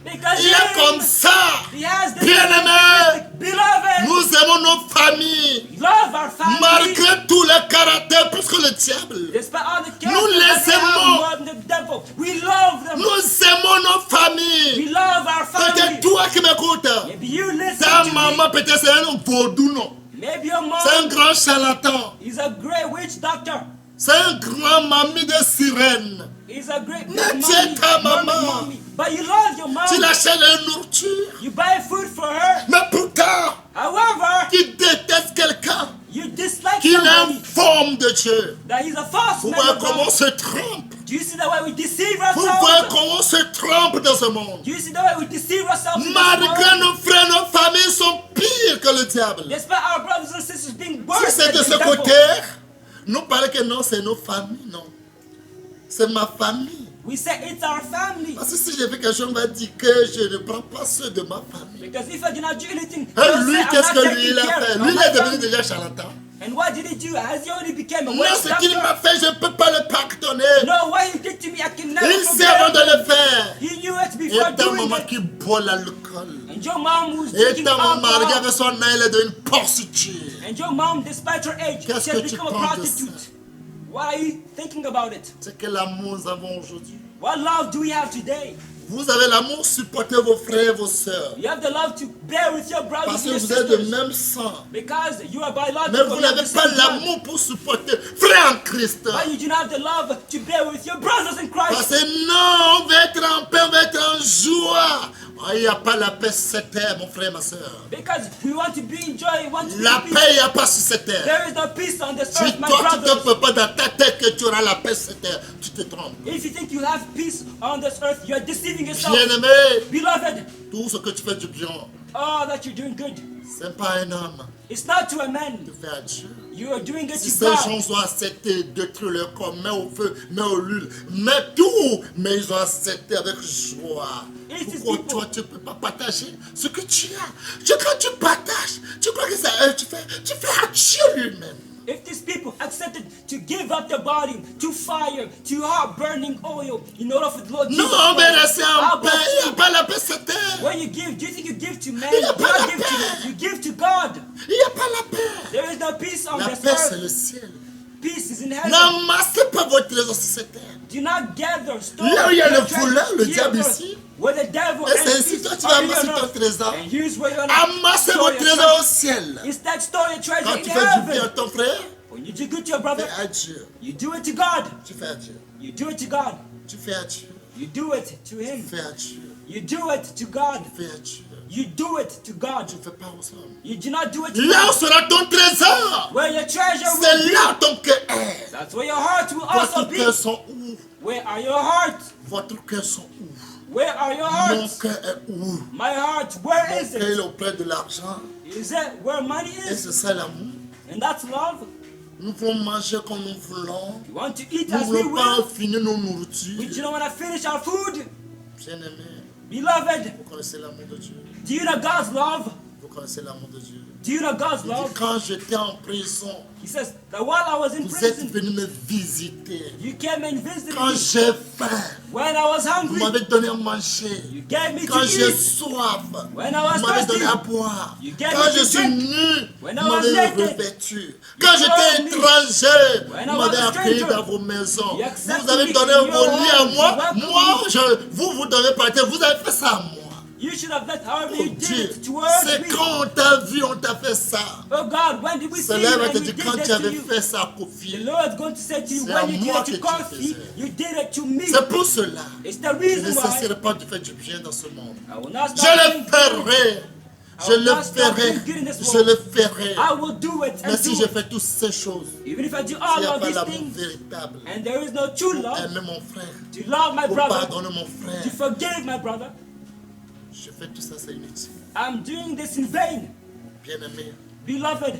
Speaker 3: Because
Speaker 2: il est comme
Speaker 3: him,
Speaker 2: ça.
Speaker 3: he has the
Speaker 2: Bien-aimés,
Speaker 3: beloved,
Speaker 2: nous aimons nos familles.
Speaker 3: love our family.
Speaker 2: Malgré tous les caractères, plus que le diable.
Speaker 3: Despite all the
Speaker 2: Nous
Speaker 3: characters
Speaker 2: les
Speaker 3: that they have
Speaker 2: aimons.
Speaker 3: more than the devil, we love them.
Speaker 2: Nous aimons nos
Speaker 3: We
Speaker 2: familles.
Speaker 3: love our
Speaker 2: Peut-être
Speaker 3: family.
Speaker 2: toi qui m'écoutes.
Speaker 3: Maybe you listen
Speaker 2: Ta
Speaker 3: to me.
Speaker 2: maman, peut-être c'est un vaudou, non?
Speaker 3: Maybe your
Speaker 2: C'est un
Speaker 3: mom
Speaker 2: grand charlatan.
Speaker 3: is a great witch doctor.
Speaker 2: C'est un grand mamie de sirène.
Speaker 3: Is a great
Speaker 2: Mais
Speaker 3: big
Speaker 2: tu es
Speaker 3: mommy,
Speaker 2: ta
Speaker 3: mommy,
Speaker 2: maman.
Speaker 3: mommy. But you love your mom.
Speaker 2: Tu l'achètes de nourriture.
Speaker 3: You buy food for her.
Speaker 2: Mais pourtant,
Speaker 3: However,
Speaker 2: tu détestes quelqu'un
Speaker 3: you dislike
Speaker 2: qui est
Speaker 3: somebody
Speaker 2: une forme de Dieu.
Speaker 3: that is a false
Speaker 2: Vous
Speaker 3: man
Speaker 2: voyez
Speaker 3: of
Speaker 2: comment on
Speaker 3: God.
Speaker 2: se trompe.
Speaker 3: Do you see the way we deceive
Speaker 2: Vous voyez
Speaker 3: ourselves?
Speaker 2: comment on se trompe dans ce monde.
Speaker 3: Do you see the way we deceive ourselves in this
Speaker 2: Malgré
Speaker 3: world?
Speaker 2: nos frères, nos familles sont pires que le diable.
Speaker 3: Despite our brothers and sisters being
Speaker 2: Si
Speaker 3: worse
Speaker 2: c'est
Speaker 3: than
Speaker 2: de
Speaker 3: the
Speaker 2: ce
Speaker 3: devil.
Speaker 2: côté, nous parlons que non, c'est nos familles, non. C'est ma famille.
Speaker 3: We say it's our family.
Speaker 2: Parce que si je fais quelque chose, on va dire que je ne prends pas ceux de ma famille.
Speaker 3: Because if I do not do anything,
Speaker 2: Et
Speaker 3: they'll
Speaker 2: lui,
Speaker 3: say I'm
Speaker 2: qu'est-ce
Speaker 3: not
Speaker 2: que lui il
Speaker 3: taking
Speaker 2: a
Speaker 3: care
Speaker 2: fait?
Speaker 3: of
Speaker 2: Lui, il
Speaker 3: my
Speaker 2: est devenu
Speaker 3: family.
Speaker 2: déjà charlatan.
Speaker 3: And what did he do? Has he already became a
Speaker 2: Non,
Speaker 3: witch
Speaker 2: ce qu'il
Speaker 3: doctor?
Speaker 2: m'a fait, je ne peux pas le pardonner.
Speaker 3: No, what he did to me, I can never
Speaker 2: Il sait avant de
Speaker 3: forget.
Speaker 2: le faire.
Speaker 3: He knew it
Speaker 2: Et
Speaker 3: before
Speaker 2: ta
Speaker 3: doing
Speaker 2: maman
Speaker 3: it.
Speaker 2: qui boit l'alcool.
Speaker 3: And your mom was
Speaker 2: Et
Speaker 3: drinking
Speaker 2: ta maman, regarde
Speaker 3: alcohol.
Speaker 2: son âge, elle est devenue prostituée.
Speaker 3: And your mom, despite her age,
Speaker 2: Qu'est-ce
Speaker 3: she has
Speaker 2: que tu
Speaker 3: become a
Speaker 2: penses de
Speaker 3: prostitute. Why are you thinking about it?
Speaker 2: C'est quel amour nous avons aujourd'hui.
Speaker 3: What love do we have today?
Speaker 2: Vous avez l'amour, supportez vos frères et vos sœurs.
Speaker 3: You have the love to bear with your brothers
Speaker 2: Parce
Speaker 3: and
Speaker 2: que
Speaker 3: your
Speaker 2: vous êtes de
Speaker 3: sisters.
Speaker 2: même sang.
Speaker 3: Because you are
Speaker 2: Mais
Speaker 3: biological.
Speaker 2: vous
Speaker 3: you have
Speaker 2: n'avez
Speaker 3: the
Speaker 2: pas
Speaker 3: same blood.
Speaker 2: l'amour pour supporter frère en Christ.
Speaker 3: But you do not have the love to bear with your brothers in
Speaker 2: Parce
Speaker 3: Christ.
Speaker 2: que non, on va être en paix, on va être en joie. Oh, il n'y a pas la paix sur cette terre, mon frère, ma soeur.
Speaker 3: Because we want to be in joy, we want to be
Speaker 2: La
Speaker 3: in peace.
Speaker 2: paix, il n'y a pas sur cette terre.
Speaker 3: There is no peace on this
Speaker 2: Si
Speaker 3: earth, my
Speaker 2: toi, tu ne te
Speaker 3: brothers.
Speaker 2: peux pas dans ta tête que tu auras la paix sur cette terre, tu te trompes.
Speaker 3: If you think you have peace on this earth, you are deceiving yourself.
Speaker 2: Bien-aimé,
Speaker 3: Beloved,
Speaker 2: tout ce que tu fais du bien,
Speaker 3: all that you're doing good,
Speaker 2: C'est pas un homme
Speaker 3: It's not to a
Speaker 2: de
Speaker 3: man.
Speaker 2: faire à Dieu.
Speaker 3: You are doing it
Speaker 2: Si
Speaker 3: to
Speaker 2: ces gens
Speaker 3: God.
Speaker 2: ont accepté, détruire leur corps, mets au feu, mets au l'huile, mets tout, mais ils ont accepté avec joie.
Speaker 3: It is
Speaker 2: Pourquoi
Speaker 3: people-
Speaker 2: toi tu ne peux pas partager ce que tu as? Quand tu partages, tu crois que ça tu fais à Dieu lui-même.
Speaker 3: If these people accepted to give up their body to fire, to hot burning oil in order for the Lord Jesus
Speaker 2: Non, mais restez en
Speaker 3: how
Speaker 2: paix,
Speaker 3: about
Speaker 2: il n'y a
Speaker 3: you?
Speaker 2: pas la paix sur terre.
Speaker 3: When you give, do you think you give to man?
Speaker 2: Il y a
Speaker 3: You
Speaker 2: pas la
Speaker 3: don't give to
Speaker 2: paix.
Speaker 3: man. You give to God.
Speaker 2: Il n'y a pas la paix.
Speaker 3: There is no peace on
Speaker 2: La
Speaker 3: this
Speaker 2: paix, c'est
Speaker 3: earth.
Speaker 2: le ciel.
Speaker 3: Peace is in heaven.
Speaker 2: N'amassez pas votre trésor sur cette terre.
Speaker 3: Do not gather, store
Speaker 2: Là où il y a
Speaker 3: your
Speaker 2: le
Speaker 3: treasure
Speaker 2: voleur, le
Speaker 3: here
Speaker 2: diable
Speaker 3: on earth,
Speaker 2: ici.
Speaker 3: where the devil
Speaker 2: Et
Speaker 3: and
Speaker 2: c'est ainsi
Speaker 3: peace
Speaker 2: toi tu vas
Speaker 3: are here
Speaker 2: amasser
Speaker 3: on
Speaker 2: ton
Speaker 3: earth.
Speaker 2: trésor.
Speaker 3: And here's where you're gonna
Speaker 2: Amassez
Speaker 3: store
Speaker 2: votre
Speaker 3: your
Speaker 2: trésor au
Speaker 3: treasure.
Speaker 2: ciel.
Speaker 3: Instead, store your treasure
Speaker 2: Quand
Speaker 3: in
Speaker 2: tu fais du bien à
Speaker 3: heaven.
Speaker 2: ton frère,
Speaker 3: When you do good to your brother,
Speaker 2: fais à Dieu.
Speaker 3: you do it to God.
Speaker 2: Tu fais à Dieu.
Speaker 3: You do it to God.
Speaker 2: Tu fais à Dieu.
Speaker 3: You do it to Him.
Speaker 2: Fais à Dieu.
Speaker 3: You do it to God.
Speaker 2: Fais à Dieu.
Speaker 3: You do it to God.
Speaker 2: Tu ne fais pas aux hommes.
Speaker 3: You do not do it to
Speaker 2: Là où
Speaker 3: God.
Speaker 2: sera ton trésor,
Speaker 3: Where your treasure will
Speaker 2: c'est
Speaker 3: be,
Speaker 2: là ton cœur est.
Speaker 3: that's where your heart will also
Speaker 2: Votre
Speaker 3: be.
Speaker 2: cœur sont où?
Speaker 3: Where are your hearts?
Speaker 2: Votre cœur sont où?
Speaker 3: Where are your
Speaker 2: Mon
Speaker 3: hearts?
Speaker 2: cœur est où?
Speaker 3: My heart, where
Speaker 2: Mon
Speaker 3: is
Speaker 2: cœur est
Speaker 3: it?
Speaker 2: auprès de l'argent.
Speaker 3: Is it where money
Speaker 2: Et
Speaker 3: is?
Speaker 2: c'est ça l'amour.
Speaker 3: And that's love.
Speaker 2: Nous voulons manger comme nous voulons.
Speaker 3: We want to eat
Speaker 2: Nous ne
Speaker 3: as we
Speaker 2: voulons pas
Speaker 3: will.
Speaker 2: finir nos
Speaker 3: We
Speaker 2: nourritures.
Speaker 3: do not want to finish our food.
Speaker 2: Bien-aimés,
Speaker 3: Beloved,
Speaker 2: vous connaissez l'amour de Dieu.
Speaker 3: do you know God's love?
Speaker 2: Vous connaissez l'amour de Dieu.
Speaker 3: Do you know God's
Speaker 2: Il dit,
Speaker 3: love?
Speaker 2: quand j'étais en prison,
Speaker 3: He says that while I was in
Speaker 2: vous êtes
Speaker 3: prison,
Speaker 2: venus me visiter.
Speaker 3: you came and visited
Speaker 2: Quand
Speaker 3: me.
Speaker 2: j'ai faim,
Speaker 3: When I was
Speaker 2: vous
Speaker 3: hungry,
Speaker 2: m'avez donné à manger.
Speaker 3: you gave me
Speaker 2: Quand
Speaker 3: to
Speaker 2: j'ai
Speaker 3: eat.
Speaker 2: soif,
Speaker 3: When I was
Speaker 2: vous m'avez
Speaker 3: thirsty,
Speaker 2: donné à boire.
Speaker 3: you gave
Speaker 2: Quand
Speaker 3: me
Speaker 2: je
Speaker 3: to
Speaker 2: suis
Speaker 3: drink.
Speaker 2: nu,
Speaker 3: When
Speaker 2: vous
Speaker 3: I was
Speaker 2: m'avez
Speaker 3: naked,
Speaker 2: revêtu. Quand j'étais
Speaker 3: clothed me.
Speaker 2: étranger,
Speaker 3: When I
Speaker 2: vous
Speaker 3: was
Speaker 2: m'avez
Speaker 3: a
Speaker 2: accueilli
Speaker 3: stranger,
Speaker 2: dans vos maisons.
Speaker 3: you accepted
Speaker 2: Vous avez
Speaker 3: me
Speaker 2: donné
Speaker 3: in
Speaker 2: vos
Speaker 3: your
Speaker 2: lits à
Speaker 3: homes.
Speaker 2: moi.
Speaker 3: You welcomed
Speaker 2: Moi, vous donnez par terre. Vous avez fait ça à moi.
Speaker 3: you should have let however
Speaker 2: Oh
Speaker 3: you did
Speaker 2: Dieu,
Speaker 3: it towards
Speaker 2: c'est
Speaker 3: me.
Speaker 2: quand on t'a vu, on t'a fait ça.
Speaker 3: Oh God, when did we see
Speaker 2: C'est
Speaker 3: you
Speaker 2: là va
Speaker 3: and
Speaker 2: te
Speaker 3: we
Speaker 2: dire
Speaker 3: did
Speaker 2: quand tu
Speaker 3: this to
Speaker 2: avais
Speaker 3: you?
Speaker 2: fait ça à
Speaker 3: The
Speaker 2: Kofi.
Speaker 3: Lord's going to say to you,
Speaker 2: C'est
Speaker 3: when
Speaker 2: à
Speaker 3: you
Speaker 2: moi
Speaker 3: did it
Speaker 2: que
Speaker 3: to
Speaker 2: tu
Speaker 3: coffee,
Speaker 2: faisais.
Speaker 3: you did it to me.
Speaker 2: C'est pour cela.
Speaker 3: It's the
Speaker 2: Je ne
Speaker 3: reason why
Speaker 2: cesserai pas de faire du bien dans ce monde.
Speaker 3: I will not
Speaker 2: Je
Speaker 3: stop
Speaker 2: le
Speaker 3: doing good.
Speaker 2: ferai. Je
Speaker 3: will
Speaker 2: le
Speaker 3: not stop
Speaker 2: ferai.
Speaker 3: doing good in this
Speaker 2: Je
Speaker 3: world.
Speaker 2: le ferai.
Speaker 3: I will do it
Speaker 2: Mais
Speaker 3: and
Speaker 2: si
Speaker 3: do
Speaker 2: je
Speaker 3: it.
Speaker 2: fais toutes ces choses,
Speaker 3: Even if I do
Speaker 2: s'il
Speaker 3: all
Speaker 2: n'y a
Speaker 3: of
Speaker 2: pas
Speaker 3: these
Speaker 2: l'amour
Speaker 3: things
Speaker 2: véritable,
Speaker 3: and there is no true
Speaker 2: pour
Speaker 3: love,
Speaker 2: aimer mon frère,
Speaker 3: to love my
Speaker 2: pour
Speaker 3: brother,
Speaker 2: pardonner mon frère,
Speaker 3: to forgive my brother,
Speaker 2: je fais tout ça, c'est inutile.
Speaker 3: I'm doing this in vain.
Speaker 2: Bien-aimé,
Speaker 3: Beloved,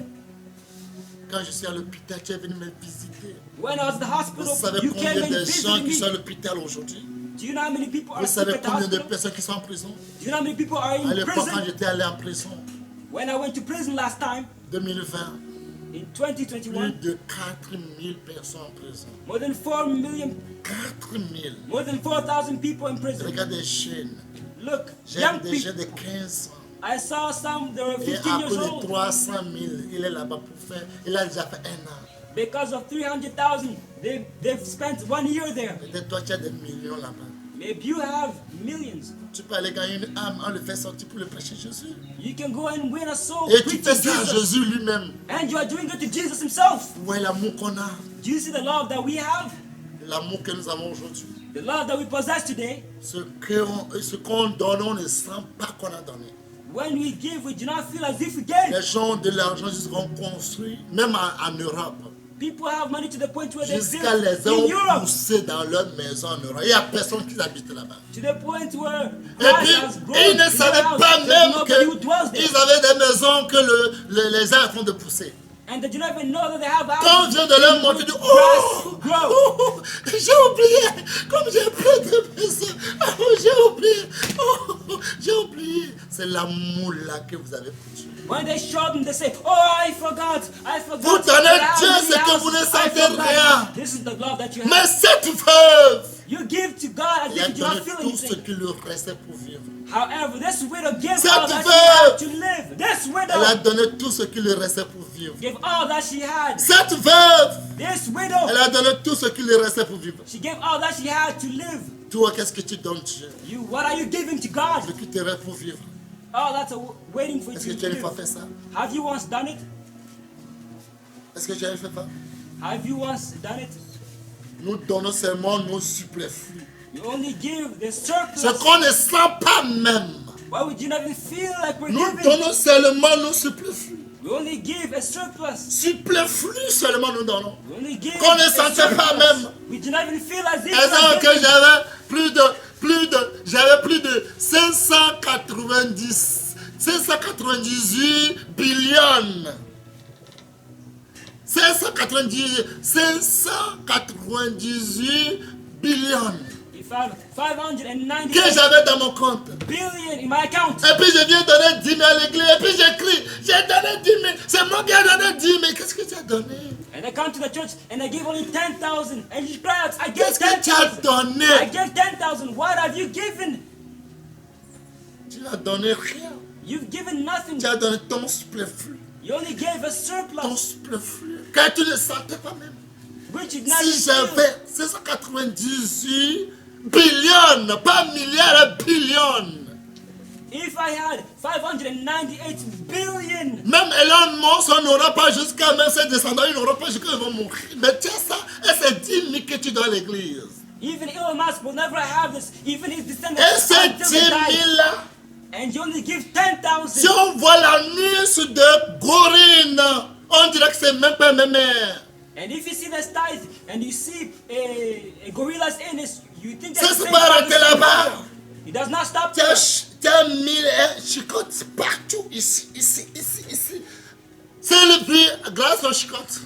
Speaker 2: quand je suis à l'hôpital, tu es venu me visiter.
Speaker 3: when I was in the
Speaker 2: Vous
Speaker 3: hospital,
Speaker 2: savez
Speaker 3: you
Speaker 2: combien
Speaker 3: came and
Speaker 2: de gens
Speaker 3: visited
Speaker 2: qui sont à
Speaker 3: me.
Speaker 2: l'hôpital aujourd'hui?
Speaker 3: Do you know how many people are
Speaker 2: Vous
Speaker 3: sick
Speaker 2: savez
Speaker 3: at the
Speaker 2: combien de
Speaker 3: hospital?
Speaker 2: personnes qui sont en prison?
Speaker 3: Do you know how many people are
Speaker 2: À
Speaker 3: in
Speaker 2: l'époque, quand
Speaker 3: prison?
Speaker 2: j'étais allé en prison,
Speaker 3: When I went to prison last time,
Speaker 2: 2020,
Speaker 3: in
Speaker 2: plus
Speaker 3: 2021,
Speaker 2: de 4000 personnes en prison.
Speaker 3: more than 4 million,
Speaker 2: 4000.
Speaker 3: more than 4,000 people in prison.
Speaker 2: Regarde des jeunes.
Speaker 3: Look,
Speaker 2: J'ai
Speaker 3: young
Speaker 2: des jeunes
Speaker 3: people.
Speaker 2: de 15 ans.
Speaker 3: I saw some, they were
Speaker 2: Et
Speaker 3: 15
Speaker 2: à
Speaker 3: years
Speaker 2: cause de
Speaker 3: old.
Speaker 2: 300 000, il est là-bas pour faire. Il a déjà fait un an.
Speaker 3: Because of 300,000, they've spent 1 year there.
Speaker 2: Peut-être toi, tu as des millions là-bas.
Speaker 3: Maybe you have millions.
Speaker 2: Tu peux aller gagner une âme en le fait sortir pour le prêcher Jésus.
Speaker 3: You can go and win a soul.
Speaker 2: Et tu
Speaker 3: preaching
Speaker 2: fais ça à
Speaker 3: Jesus.
Speaker 2: Jésus lui-même.
Speaker 3: And you are doing it to Jesus himself.
Speaker 2: Vous voyez l'amour qu'on a,
Speaker 3: Do you see the love that we have?
Speaker 2: l'amour que nous avons aujourd'hui.
Speaker 3: The love that we possess today?
Speaker 2: Ce qu'on donne, on ne sent pas qu'on a donné.
Speaker 3: When we give, we do not feel as if we gave.
Speaker 2: Les gens ont de l'argent jusqu'à construire, même en Europe.
Speaker 3: People have money to the point where they build
Speaker 2: Jusqu'à les
Speaker 3: in
Speaker 2: ont
Speaker 3: Europe.
Speaker 2: poussé dans leur maison en Europe. Il n'y a personne qui habite là-bas.
Speaker 3: To the point where
Speaker 2: Et
Speaker 3: grass
Speaker 2: puis,
Speaker 3: has grown
Speaker 2: ils
Speaker 3: in
Speaker 2: ne
Speaker 3: their
Speaker 2: savaient
Speaker 3: house.
Speaker 2: pas
Speaker 3: There's
Speaker 2: même
Speaker 3: nobody who dwells there.
Speaker 2: qu'ils avaient des maisons que les arbres font de pousser.
Speaker 3: And they do not even know that they have
Speaker 2: Quand on
Speaker 3: houses
Speaker 2: vient de leur
Speaker 3: in
Speaker 2: montrer,
Speaker 3: which
Speaker 2: du
Speaker 3: grass grows.
Speaker 2: oh, j'ai oublié, comme j'ai plein de personnes, oh, j'ai oublié, oh, j'ai oublié. C'est l'amour là que vous avez pour Dieu.
Speaker 3: When they show them, they say, "Oh, I forgot.
Speaker 2: Vous donnez
Speaker 3: that I have
Speaker 2: Dieu
Speaker 3: many
Speaker 2: ce que
Speaker 3: houses.
Speaker 2: vous ne
Speaker 3: I
Speaker 2: sentez
Speaker 3: forgot."
Speaker 2: rien.
Speaker 3: This is the love that you have.
Speaker 2: Mais cette veuve,
Speaker 3: You give to God as
Speaker 2: il a
Speaker 3: if you do not
Speaker 2: donné
Speaker 3: feel
Speaker 2: tout ce
Speaker 3: anything.
Speaker 2: qui lui restait pour vivre.
Speaker 3: However, this widow gave
Speaker 2: Cette
Speaker 3: all that she
Speaker 2: veuve,
Speaker 3: had to live. This
Speaker 2: Elle a
Speaker 3: widow
Speaker 2: donné tout ce qui lui restait pour vivre.
Speaker 3: gave all that she had.
Speaker 2: Cette veuve,
Speaker 3: This
Speaker 2: elle
Speaker 3: widow,
Speaker 2: a donné tout ce qui lui restait pour vivre.
Speaker 3: she gave all that she had to live.
Speaker 2: Toi, qu'est-ce que tu donnes Dieu?
Speaker 3: You, what are you giving to God?
Speaker 2: Ce qui te reste pour vivre.
Speaker 3: Oh, that's waiting for you
Speaker 2: Est-ce que
Speaker 3: to
Speaker 2: tu as une fois
Speaker 3: live.
Speaker 2: fait ça?
Speaker 3: Have you once done it?
Speaker 2: Est-ce que tu as fait ça?
Speaker 3: Have you once done it?
Speaker 2: Nous donnons seulement nos superflus.
Speaker 3: You only give the
Speaker 2: Ce
Speaker 3: surplus.
Speaker 2: qu'on ne sent pas même.
Speaker 3: Why would you not even feel like we're
Speaker 2: Nous
Speaker 3: giving?
Speaker 2: donnons seulement nos superflus.
Speaker 3: We only give a surplus.
Speaker 2: Superflus seulement nous donnons.
Speaker 3: We only give
Speaker 2: Qu'on ne
Speaker 3: a
Speaker 2: sentait pas
Speaker 3: surplus.
Speaker 2: même.
Speaker 3: We do not even feel as if
Speaker 2: Alors
Speaker 3: we're
Speaker 2: que
Speaker 3: giving.
Speaker 2: j'avais plus de 598 billions. 598 billions.
Speaker 3: He found 598
Speaker 2: Que j'avais dans mon compte.
Speaker 3: billion in my account.
Speaker 2: Et puis je viens donner 10 000 à l'église. Et puis j'écris, j'ai donné 10 000. C'est moi qui ai donné 10 000. Qu'est-ce que tu as donné?
Speaker 3: And I come to the church and I give only 10,000. And you cry out, I gave
Speaker 2: Qu'est-ce que tu as
Speaker 3: 10,000.
Speaker 2: donné?
Speaker 3: I gave 10,000. What have you given?
Speaker 2: Tu n'as donné rien.
Speaker 3: You've given nothing.
Speaker 2: Tu as donné ton superflu.
Speaker 3: You only gave a
Speaker 2: Ton
Speaker 3: surplus,
Speaker 2: superflu. Car tu ne sentais pas même.
Speaker 3: which is not
Speaker 2: Si
Speaker 3: even true.
Speaker 2: j'avais 598 billions, pas milliards, billions.
Speaker 3: If I had 598 billion,
Speaker 2: Même Elon Musk, on n'aura pas jusqu'à même ses descendants, ils n'auront pas jusqu'à ils vont mourir. Mais tiens ça, et c'est 10 000 que tu donnes à l'église.
Speaker 3: even Elon Musk will never have this, even his
Speaker 2: Et
Speaker 3: descendants
Speaker 2: ces
Speaker 3: until
Speaker 2: 10
Speaker 3: they
Speaker 2: 000
Speaker 3: die.
Speaker 2: là,
Speaker 3: And you only give
Speaker 2: si
Speaker 3: 10,000.
Speaker 2: on voit la news de Gorine, on dirait que c'est même pas ma mère.
Speaker 3: And if you see this tithe and you see a gorilla's in this, you think
Speaker 2: Ça
Speaker 3: that's
Speaker 2: se
Speaker 3: the
Speaker 2: peut
Speaker 3: same
Speaker 2: arrêter
Speaker 3: God as
Speaker 2: là-bas.
Speaker 3: God. He does not stop
Speaker 2: Tu
Speaker 3: there.
Speaker 2: as mis chicotte partout, ici. C'est le prix, grâce au chicotte,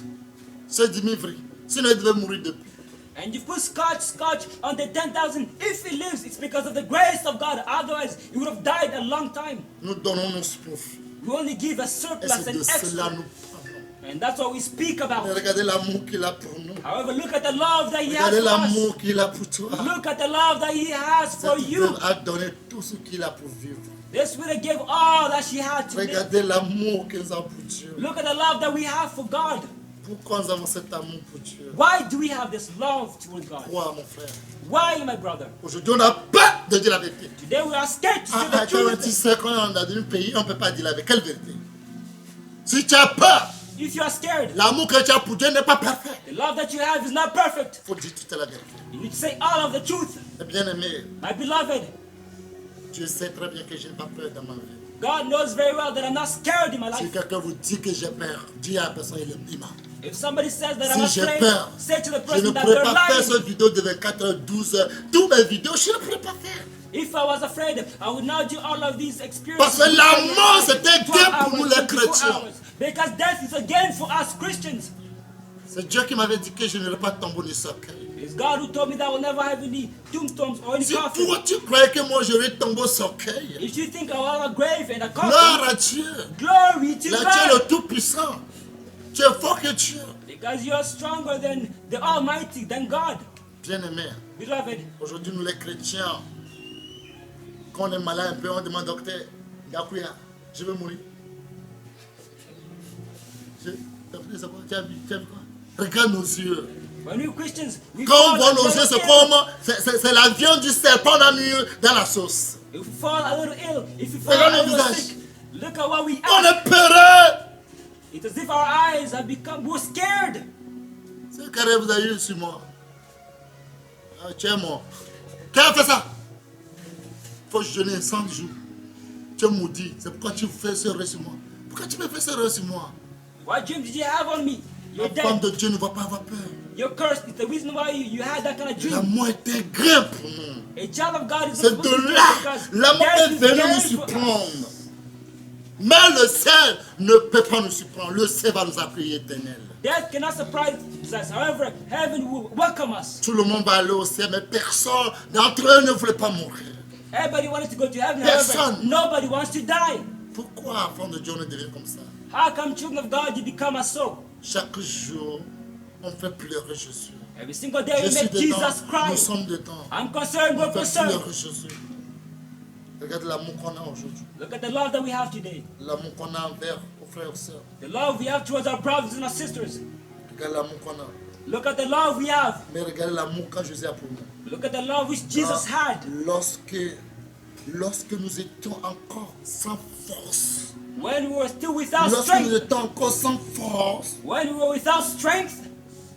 Speaker 2: c'est 10 000 francs. Sinon, il devait mourir depuis.
Speaker 3: And you put scotch on the 10,000. If he lives, it's because of the grace of God. Otherwise, he would have died a long time.
Speaker 2: Nous donnons nos profits.
Speaker 3: We only give a
Speaker 2: Et
Speaker 3: surplus
Speaker 2: c'est
Speaker 3: and
Speaker 2: de cela
Speaker 3: extra.
Speaker 2: nous parlons.
Speaker 3: And that's what we speak about.
Speaker 2: Mais regardez l'amour qu'il a pour nous.
Speaker 3: However, look at the love that he has
Speaker 2: Regardez
Speaker 3: for us.
Speaker 2: l'amour qu'il a pour toi.
Speaker 3: Look at the love that he has for
Speaker 2: Cette
Speaker 3: you.
Speaker 2: veuve a donné tout ce qu'il a pour vivre.
Speaker 3: This widow gave all that she had to live.
Speaker 2: Regardez l'amour qu'ils ont pour Dieu.
Speaker 3: Look at the love that we have for God.
Speaker 2: Pourquoi nous avons cet amour pour Dieu?
Speaker 3: Why do we have this love towards God?
Speaker 2: Pourquoi, mon frère?
Speaker 3: Why, my brother?
Speaker 2: Aujourd'hui, on a peur de dire la vérité.
Speaker 3: Today we are scared to say
Speaker 2: Ah,
Speaker 3: the
Speaker 2: quand tu
Speaker 3: truth.
Speaker 2: sais qu'on est dans un pays, on ne peut pas dire la vérité. Quelle vérité? Si tu as peur,
Speaker 3: If you are scared,
Speaker 2: l'amour que tu as pour Dieu n'est pas parfait.
Speaker 3: the love that you have is not perfect.
Speaker 2: Il faut dire toute la vérité.
Speaker 3: You need to say all of the truth.
Speaker 2: Et bien aimé,
Speaker 3: My beloved,
Speaker 2: Dieu sait très bien que je n'ai pas peur dans ma vie.
Speaker 3: God knows very well that I'm not scared in my
Speaker 2: Si
Speaker 3: life.
Speaker 2: quelqu'un vous dit que j'ai peur, dis à la personne, il est bima.
Speaker 3: If somebody says that
Speaker 2: Si
Speaker 3: I'm
Speaker 2: j'ai
Speaker 3: afraid,
Speaker 2: peur,
Speaker 3: say to the
Speaker 2: je ne
Speaker 3: person that
Speaker 2: pourrais
Speaker 3: they're
Speaker 2: pas faire
Speaker 3: lying.
Speaker 2: cette vidéo de 24h12. Toutes mes vidéos, je ne pourrais pas faire.
Speaker 3: If I was afraid, I would not do all of these experiences.
Speaker 2: Parce que la mort, c'était
Speaker 3: 12
Speaker 2: gain pour nous
Speaker 3: hours,
Speaker 2: les
Speaker 3: 24
Speaker 2: chrétiens.
Speaker 3: hours. Because death is a gain for us Christians.
Speaker 2: C'est Dieu qui m'avait dit que je n'aurais pas de tombeau ni cercueil.
Speaker 3: It's God who told me that I will never have any tombstones or any
Speaker 2: Si
Speaker 3: coffin.
Speaker 2: toi tu croyais que moi j'aurais tombeau cercueil,
Speaker 3: If you think I will have a grave and a
Speaker 2: gloire
Speaker 3: coffin,
Speaker 2: à Dieu.
Speaker 3: glory to
Speaker 2: Là, tu es le
Speaker 3: God.
Speaker 2: Tout-Puissant. Tu es fort que Dieu.
Speaker 3: Because you are stronger than the Almighty, than God.
Speaker 2: Bien-aimé,
Speaker 3: Beloved,
Speaker 2: aujourd'hui nous les chrétiens, quand on est malade un peu, on demande au docteur, Gakuya, je vais mourir. Tu as vu quoi? Regarde nos yeux.
Speaker 3: when we Christians, we
Speaker 2: Quand on
Speaker 3: fall
Speaker 2: voit
Speaker 3: a
Speaker 2: nos
Speaker 3: little
Speaker 2: yeux, c'est
Speaker 3: ill.
Speaker 2: comme c'est la viande du serpent on a mis dans la sauce.
Speaker 3: If we fall a little ill, if we fall
Speaker 2: Regarde
Speaker 3: a
Speaker 2: nos
Speaker 3: little
Speaker 2: visages.
Speaker 3: sick, look at what we
Speaker 2: On
Speaker 3: ask.
Speaker 2: est peureux.
Speaker 3: It's as if our eyes have become, we're scared.
Speaker 2: C'est carré, vous avez eu sur moi. Ah, tu es mort. Qui a fait ça? Il faut jeûner 100 jours. Tu es maudit. C'est pourquoi tu fais ce rêve sur moi. Pourquoi tu me fais ce rêve sur moi?
Speaker 3: What dream did you have on me? You're
Speaker 2: La femme
Speaker 3: dead.
Speaker 2: de Dieu ne va pas avoir peur.
Speaker 3: You're cursed. It's the reason why you had that kind of
Speaker 2: La
Speaker 3: dream.
Speaker 2: mort était grain pour nous.
Speaker 3: A child of God is
Speaker 2: C'est
Speaker 3: supposed to
Speaker 2: de
Speaker 3: be
Speaker 2: là,
Speaker 3: because
Speaker 2: la mort
Speaker 3: death
Speaker 2: est
Speaker 3: is
Speaker 2: venue
Speaker 3: gain
Speaker 2: nous
Speaker 3: for us.
Speaker 2: surprendre. Mais le ciel ne peut pas nous surprendre. Le ciel va nous accueillir éternel.
Speaker 3: Death cannot surprise us. However, heaven will welcome us.
Speaker 2: Tout le monde va aller au ciel, mais personne d'entre eux ne voulait pas mourir.
Speaker 3: Everybody wanted to go to heaven.
Speaker 2: Personne.
Speaker 3: However, nobody wants to die.
Speaker 2: Pourquoi, enfant de Dieu, on devient comme ça?
Speaker 3: How come children of God you become us so?
Speaker 2: Chaque jour, on fait pleurer Jésus.
Speaker 3: Every single day
Speaker 2: Je
Speaker 3: we
Speaker 2: suis
Speaker 3: make
Speaker 2: dedans,
Speaker 3: Jesus cry.
Speaker 2: nous sommes dedans.
Speaker 3: I'm concerned,
Speaker 2: On
Speaker 3: we're
Speaker 2: fait
Speaker 3: concerned.
Speaker 2: pleurer Jésus. Regarde l'amour qu'on a aujourd'hui.
Speaker 3: Look at the love that we have today.
Speaker 2: L'amour qu'on a envers nos frères et sœurs.
Speaker 3: The love we have towards our brothers and our sisters.
Speaker 2: Regarde l'amour qu'on a.
Speaker 3: Look at the love we have.
Speaker 2: Mais regardez l'amour que Jésus a pour nous.
Speaker 3: Look at the love which Jesus had.
Speaker 2: Lorsque nous étions encore sans force.
Speaker 3: When we were still without
Speaker 2: Lorsque nous
Speaker 3: strength.
Speaker 2: étions encore sans force.
Speaker 3: When we were without strength.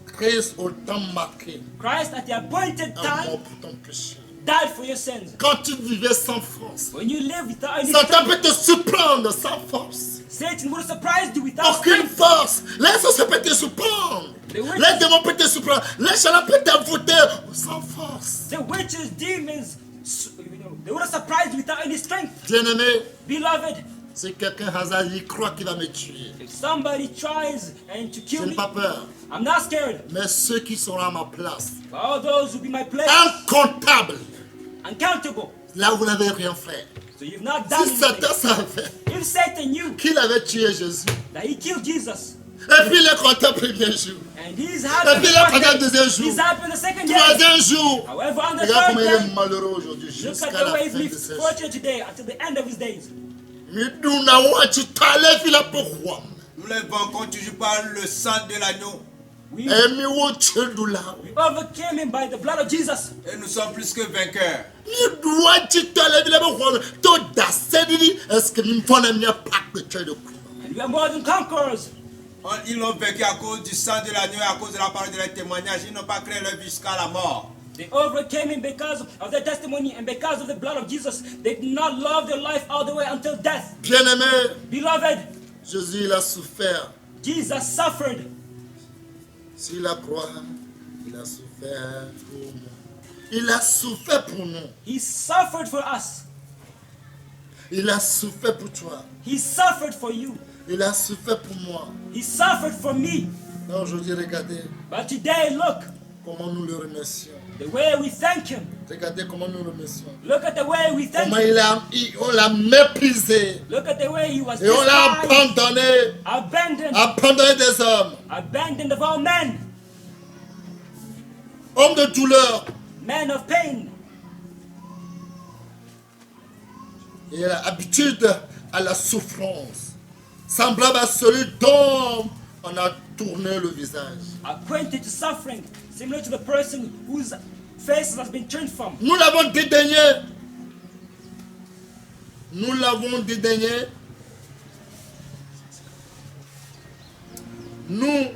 Speaker 2: Christ au temps marqué.
Speaker 3: Christ at the appointed
Speaker 2: A
Speaker 3: time
Speaker 2: mort pour ton péché.
Speaker 3: died for your sins.
Speaker 2: Quand tu vivais sans force.
Speaker 3: When you live without any
Speaker 2: Satan peut
Speaker 3: strength,
Speaker 2: te surprendre sans force.
Speaker 3: Satan would have surprised you without
Speaker 2: Aucune
Speaker 3: strength.
Speaker 2: force. Les sorciers peuvent te surprendre. Les démons peuvent te surprendre. Les chaleurs peuvent t'envoûter sans force.
Speaker 3: The witches, demons, they would have surprised you without any strength.
Speaker 2: Bien-aimé,
Speaker 3: Beloved,
Speaker 2: Si quelqu'un hasard, il croit qu'il va me tuer,
Speaker 3: If somebody tries and to
Speaker 2: je
Speaker 3: kill
Speaker 2: n'ai
Speaker 3: me,
Speaker 2: pas peur.
Speaker 3: I'm not scared.
Speaker 2: Mais ceux qui seront à ma place,
Speaker 3: For all those who be my place,
Speaker 2: incomptables,
Speaker 3: uncountable.
Speaker 2: là où vous n'avez rien fait.
Speaker 3: So you've not done
Speaker 2: Si
Speaker 3: anything.
Speaker 2: Satan savait
Speaker 3: If Satan knew
Speaker 2: qu'il avait tué Jésus,
Speaker 3: that he killed Jesus,
Speaker 2: et puis il est content le premier jour,
Speaker 3: and he's
Speaker 2: et
Speaker 3: happy
Speaker 2: puis il
Speaker 3: the
Speaker 2: est
Speaker 3: first
Speaker 2: content le
Speaker 3: day,
Speaker 2: deuxième jour,
Speaker 3: he's happy the second day.
Speaker 2: troisième jour.
Speaker 3: However, on the
Speaker 2: Regarde
Speaker 3: third
Speaker 2: comment il
Speaker 3: day,
Speaker 2: est malheureux aujourd'hui,
Speaker 3: look
Speaker 2: jusqu'à
Speaker 3: at the
Speaker 2: la
Speaker 3: way
Speaker 2: fin
Speaker 3: he's
Speaker 2: de ses jours.
Speaker 3: fortunate today until the end of his days.
Speaker 2: Miduna wachi tale fila pourquoi?
Speaker 4: Nous les vainquons toujours par le sang de l'agneau.
Speaker 3: We
Speaker 2: Emi wo chedula.
Speaker 3: overcame him by the blood of Jesus.
Speaker 4: Et nous sommes plus que vainqueurs.
Speaker 2: Miduna wachi tale fila pourquoi? To da sedini est-ce que m'fona m'ya pak de chedo.
Speaker 3: And we are more than conquerors.
Speaker 4: Ils l'ont vaincu à cause du sang de l'agneau et à cause de la parole de leur témoignage. Ils n'ont pas créé leur vie jusqu'à la mort.
Speaker 3: They overcame him because of their testimony and because of the blood of Jesus. They did not love their life all the way until death.
Speaker 2: Bien-aimé,
Speaker 3: Beloved,
Speaker 2: Jésus il a souffert.
Speaker 3: Jesus suffered.
Speaker 2: Sur la croix, il a souffert pour nous. Il a souffert pour nous.
Speaker 3: He suffered for us.
Speaker 2: Il a souffert pour toi.
Speaker 3: He suffered for you.
Speaker 2: Il a souffert pour moi.
Speaker 3: He suffered for me.
Speaker 2: Mais aujourd'hui, regardez
Speaker 3: But today, look,
Speaker 2: comment nous le remercions.
Speaker 3: the way we thank him.
Speaker 2: Regardez comment nous le remercions.
Speaker 3: Look at the way we thank
Speaker 2: Comment
Speaker 3: him.
Speaker 2: on l'a méprisé.
Speaker 3: Look at the way he was
Speaker 2: Et on l'a
Speaker 3: despised,
Speaker 2: abandonné.
Speaker 3: abandoned,
Speaker 2: Abandonné des hommes.
Speaker 3: abandoned of all men,
Speaker 2: Homme de douleur.
Speaker 3: men of pain.
Speaker 2: Et il a l'habitude à la souffrance. Semblable à celui dont on a tourné le visage.
Speaker 3: Acquainted to suffering, similar to the person whose face has been turned from.
Speaker 2: Nous l'avons dédaigné. Nous l'avons dédaigné. Nous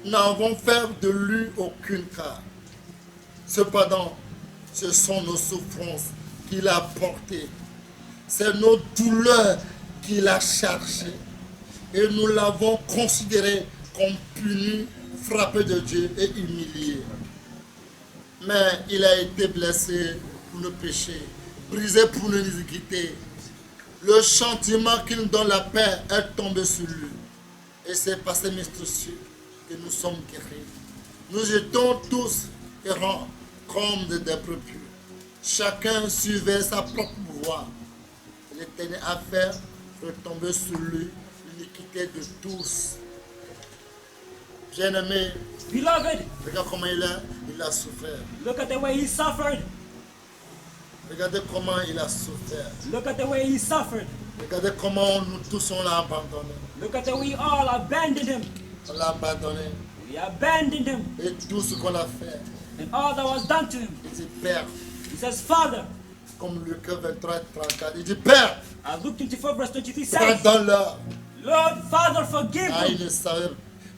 Speaker 2: n'avons fait de lui aucune cas. Cependant, ce sont nos souffrances qu'il a portées. C'est nos douleurs qu'il a chargées. Et nous l'avons considéré comme puni, frappé de Dieu et humilié. Mais il a été blessé pour nos péchés, brisé pour nos iniquités. Le châtiment qui nous donne la paix est tombé sur lui. Et c'est par ses instructions que nous sommes guéris. Nous étions tous errants comme des brebis. Chacun suivait sa propre voie. L'Éternel a fait retomber sur lui l'iniquité de tous. Bien-aimé,
Speaker 3: Beloved,
Speaker 2: regarde comment il a souffert.
Speaker 3: look at the way he suffered.
Speaker 2: Regardez comment il a souffert.
Speaker 3: Look at the way he suffered.
Speaker 2: Regardez comment nous tous on l'a abandonné.
Speaker 3: Look at the way we all abandoned him.
Speaker 2: On l'a abandonné.
Speaker 3: We abandoned him.
Speaker 2: Et tout ce qu'on a fait,
Speaker 3: And all that was done to him.
Speaker 2: il dit Père,
Speaker 3: He says, Father,
Speaker 2: comme Luc 23, 34, il dit Père,
Speaker 3: I looked into 4 verse 23 says,
Speaker 2: pardonne-leur.
Speaker 3: Lord, Father, forgive
Speaker 2: Ah,
Speaker 3: them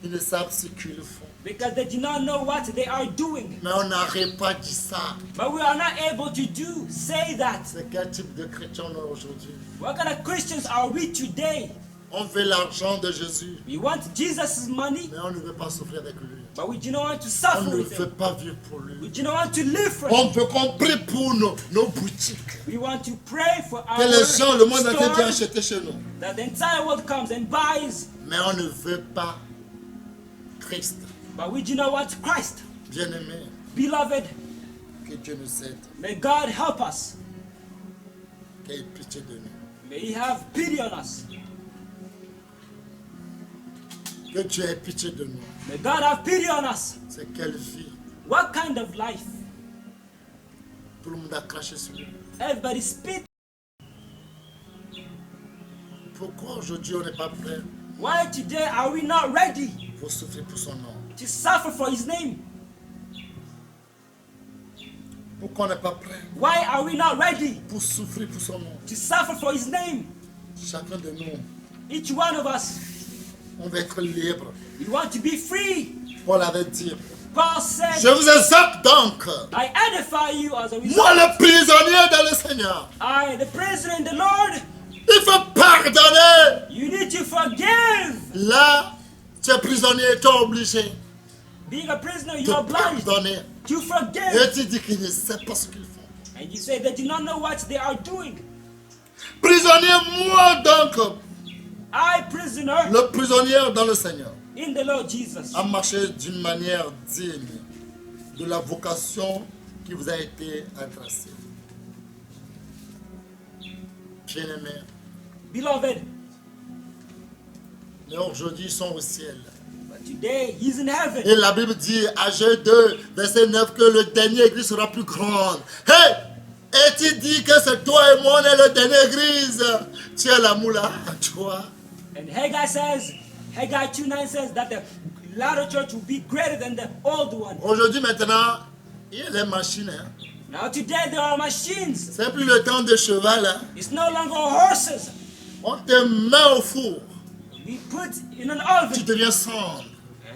Speaker 2: ils ne savent ce qu'ils font.
Speaker 3: because they do not know what they are doing.
Speaker 2: Mais on n'arrête pas dit ça.
Speaker 3: But we are not able to say that.
Speaker 2: C'est quel type de chrétien on est aujourd'hui?
Speaker 3: What kind of Christians are we today?
Speaker 2: On veut l'argent de Jésus,
Speaker 3: We want Jesus' money,
Speaker 2: mais on ne veut pas souffrir avec lui.
Speaker 3: but we do not want to
Speaker 2: On
Speaker 3: suffer
Speaker 2: ne
Speaker 3: with
Speaker 2: veut
Speaker 3: him.
Speaker 2: pas vivre pour
Speaker 3: We
Speaker 2: lui.
Speaker 3: do not want to live for him.
Speaker 2: On veut qu'on prie pour nos boutiques.
Speaker 3: We want to pray for
Speaker 2: Que
Speaker 3: our
Speaker 2: les gens, le monde entier viennent
Speaker 3: stores,
Speaker 2: acheter chez nous.
Speaker 3: that the entire world comes and buys,
Speaker 2: Mais on ne veut pas Christ.
Speaker 3: but we do not want Christ.
Speaker 2: Bien-aimé,
Speaker 3: Beloved,
Speaker 2: que Dieu nous aide,
Speaker 3: may God help us.
Speaker 2: qu'il ait pitié de nous.
Speaker 3: May He have pity on us.
Speaker 2: Que Dieu ait pitié de nous.
Speaker 3: May God have pity on us.
Speaker 2: C'est quelle vie?
Speaker 3: What kind of life?
Speaker 2: Tout le monde a craché sur lui.
Speaker 3: Everybody spit.
Speaker 2: Pourquoi aujourd'hui on n'est pas prêt
Speaker 3: Why today are we not ready
Speaker 2: pour souffrir pour son nom?
Speaker 3: to suffer for His name?
Speaker 2: Pourquoi on n'est pas prêt
Speaker 3: Why are we not ready
Speaker 2: pour souffrir pour son nom?
Speaker 3: to suffer for His name?
Speaker 2: Chacun de nous,
Speaker 3: Each one of us,
Speaker 2: on veut être libre.
Speaker 3: we want to be free.
Speaker 2: Paul avait dit,
Speaker 3: Paul said,
Speaker 2: je vous exhorte donc,
Speaker 3: I edify you as a
Speaker 2: moi
Speaker 3: result.
Speaker 2: le prisonnier dans le Seigneur,
Speaker 3: I, the prisoner in the Lord,
Speaker 2: il faut pardonner.
Speaker 3: you need to forgive.
Speaker 2: Là, tu es prisonnier, tu es obligé
Speaker 3: Being a prisoner,
Speaker 2: de
Speaker 3: you're obliged
Speaker 2: pardonner.
Speaker 3: to
Speaker 2: Et
Speaker 3: forgive.
Speaker 2: tu dis qu'ils ne savent pas ce qu'ils font.
Speaker 3: And you say they do not know what they are doing.
Speaker 2: Prisonnier, moi donc,
Speaker 3: I, prisoner
Speaker 2: le prisonnier dans le Seigneur,
Speaker 3: in the Lord Jesus,
Speaker 2: à marcher d'une manière digne de la vocation qui vous a été adressée. Bien-aimés,
Speaker 3: beloved,
Speaker 2: mais aujourd'hui ils sont au ciel.
Speaker 3: but today he's in heaven.
Speaker 2: Et la Bible dit, Agé 2, verset 9, que le dernier église sera plus grande. Hey! Et tu dis que c'est toi et moi, on est le dernier église. Tu es la moula, tu vois.
Speaker 3: And Haggai 2:9 says that the latter church will be greater than the old one.
Speaker 2: Aujourd'hui, maintenant, il y a les machines. Hein.
Speaker 3: Now today there are machines.
Speaker 2: C'est plus le temps de cheval. Hein.
Speaker 3: It's no longer horses.
Speaker 2: On te met au four.
Speaker 3: We put in an
Speaker 2: Tu
Speaker 3: oven
Speaker 2: deviens cendre.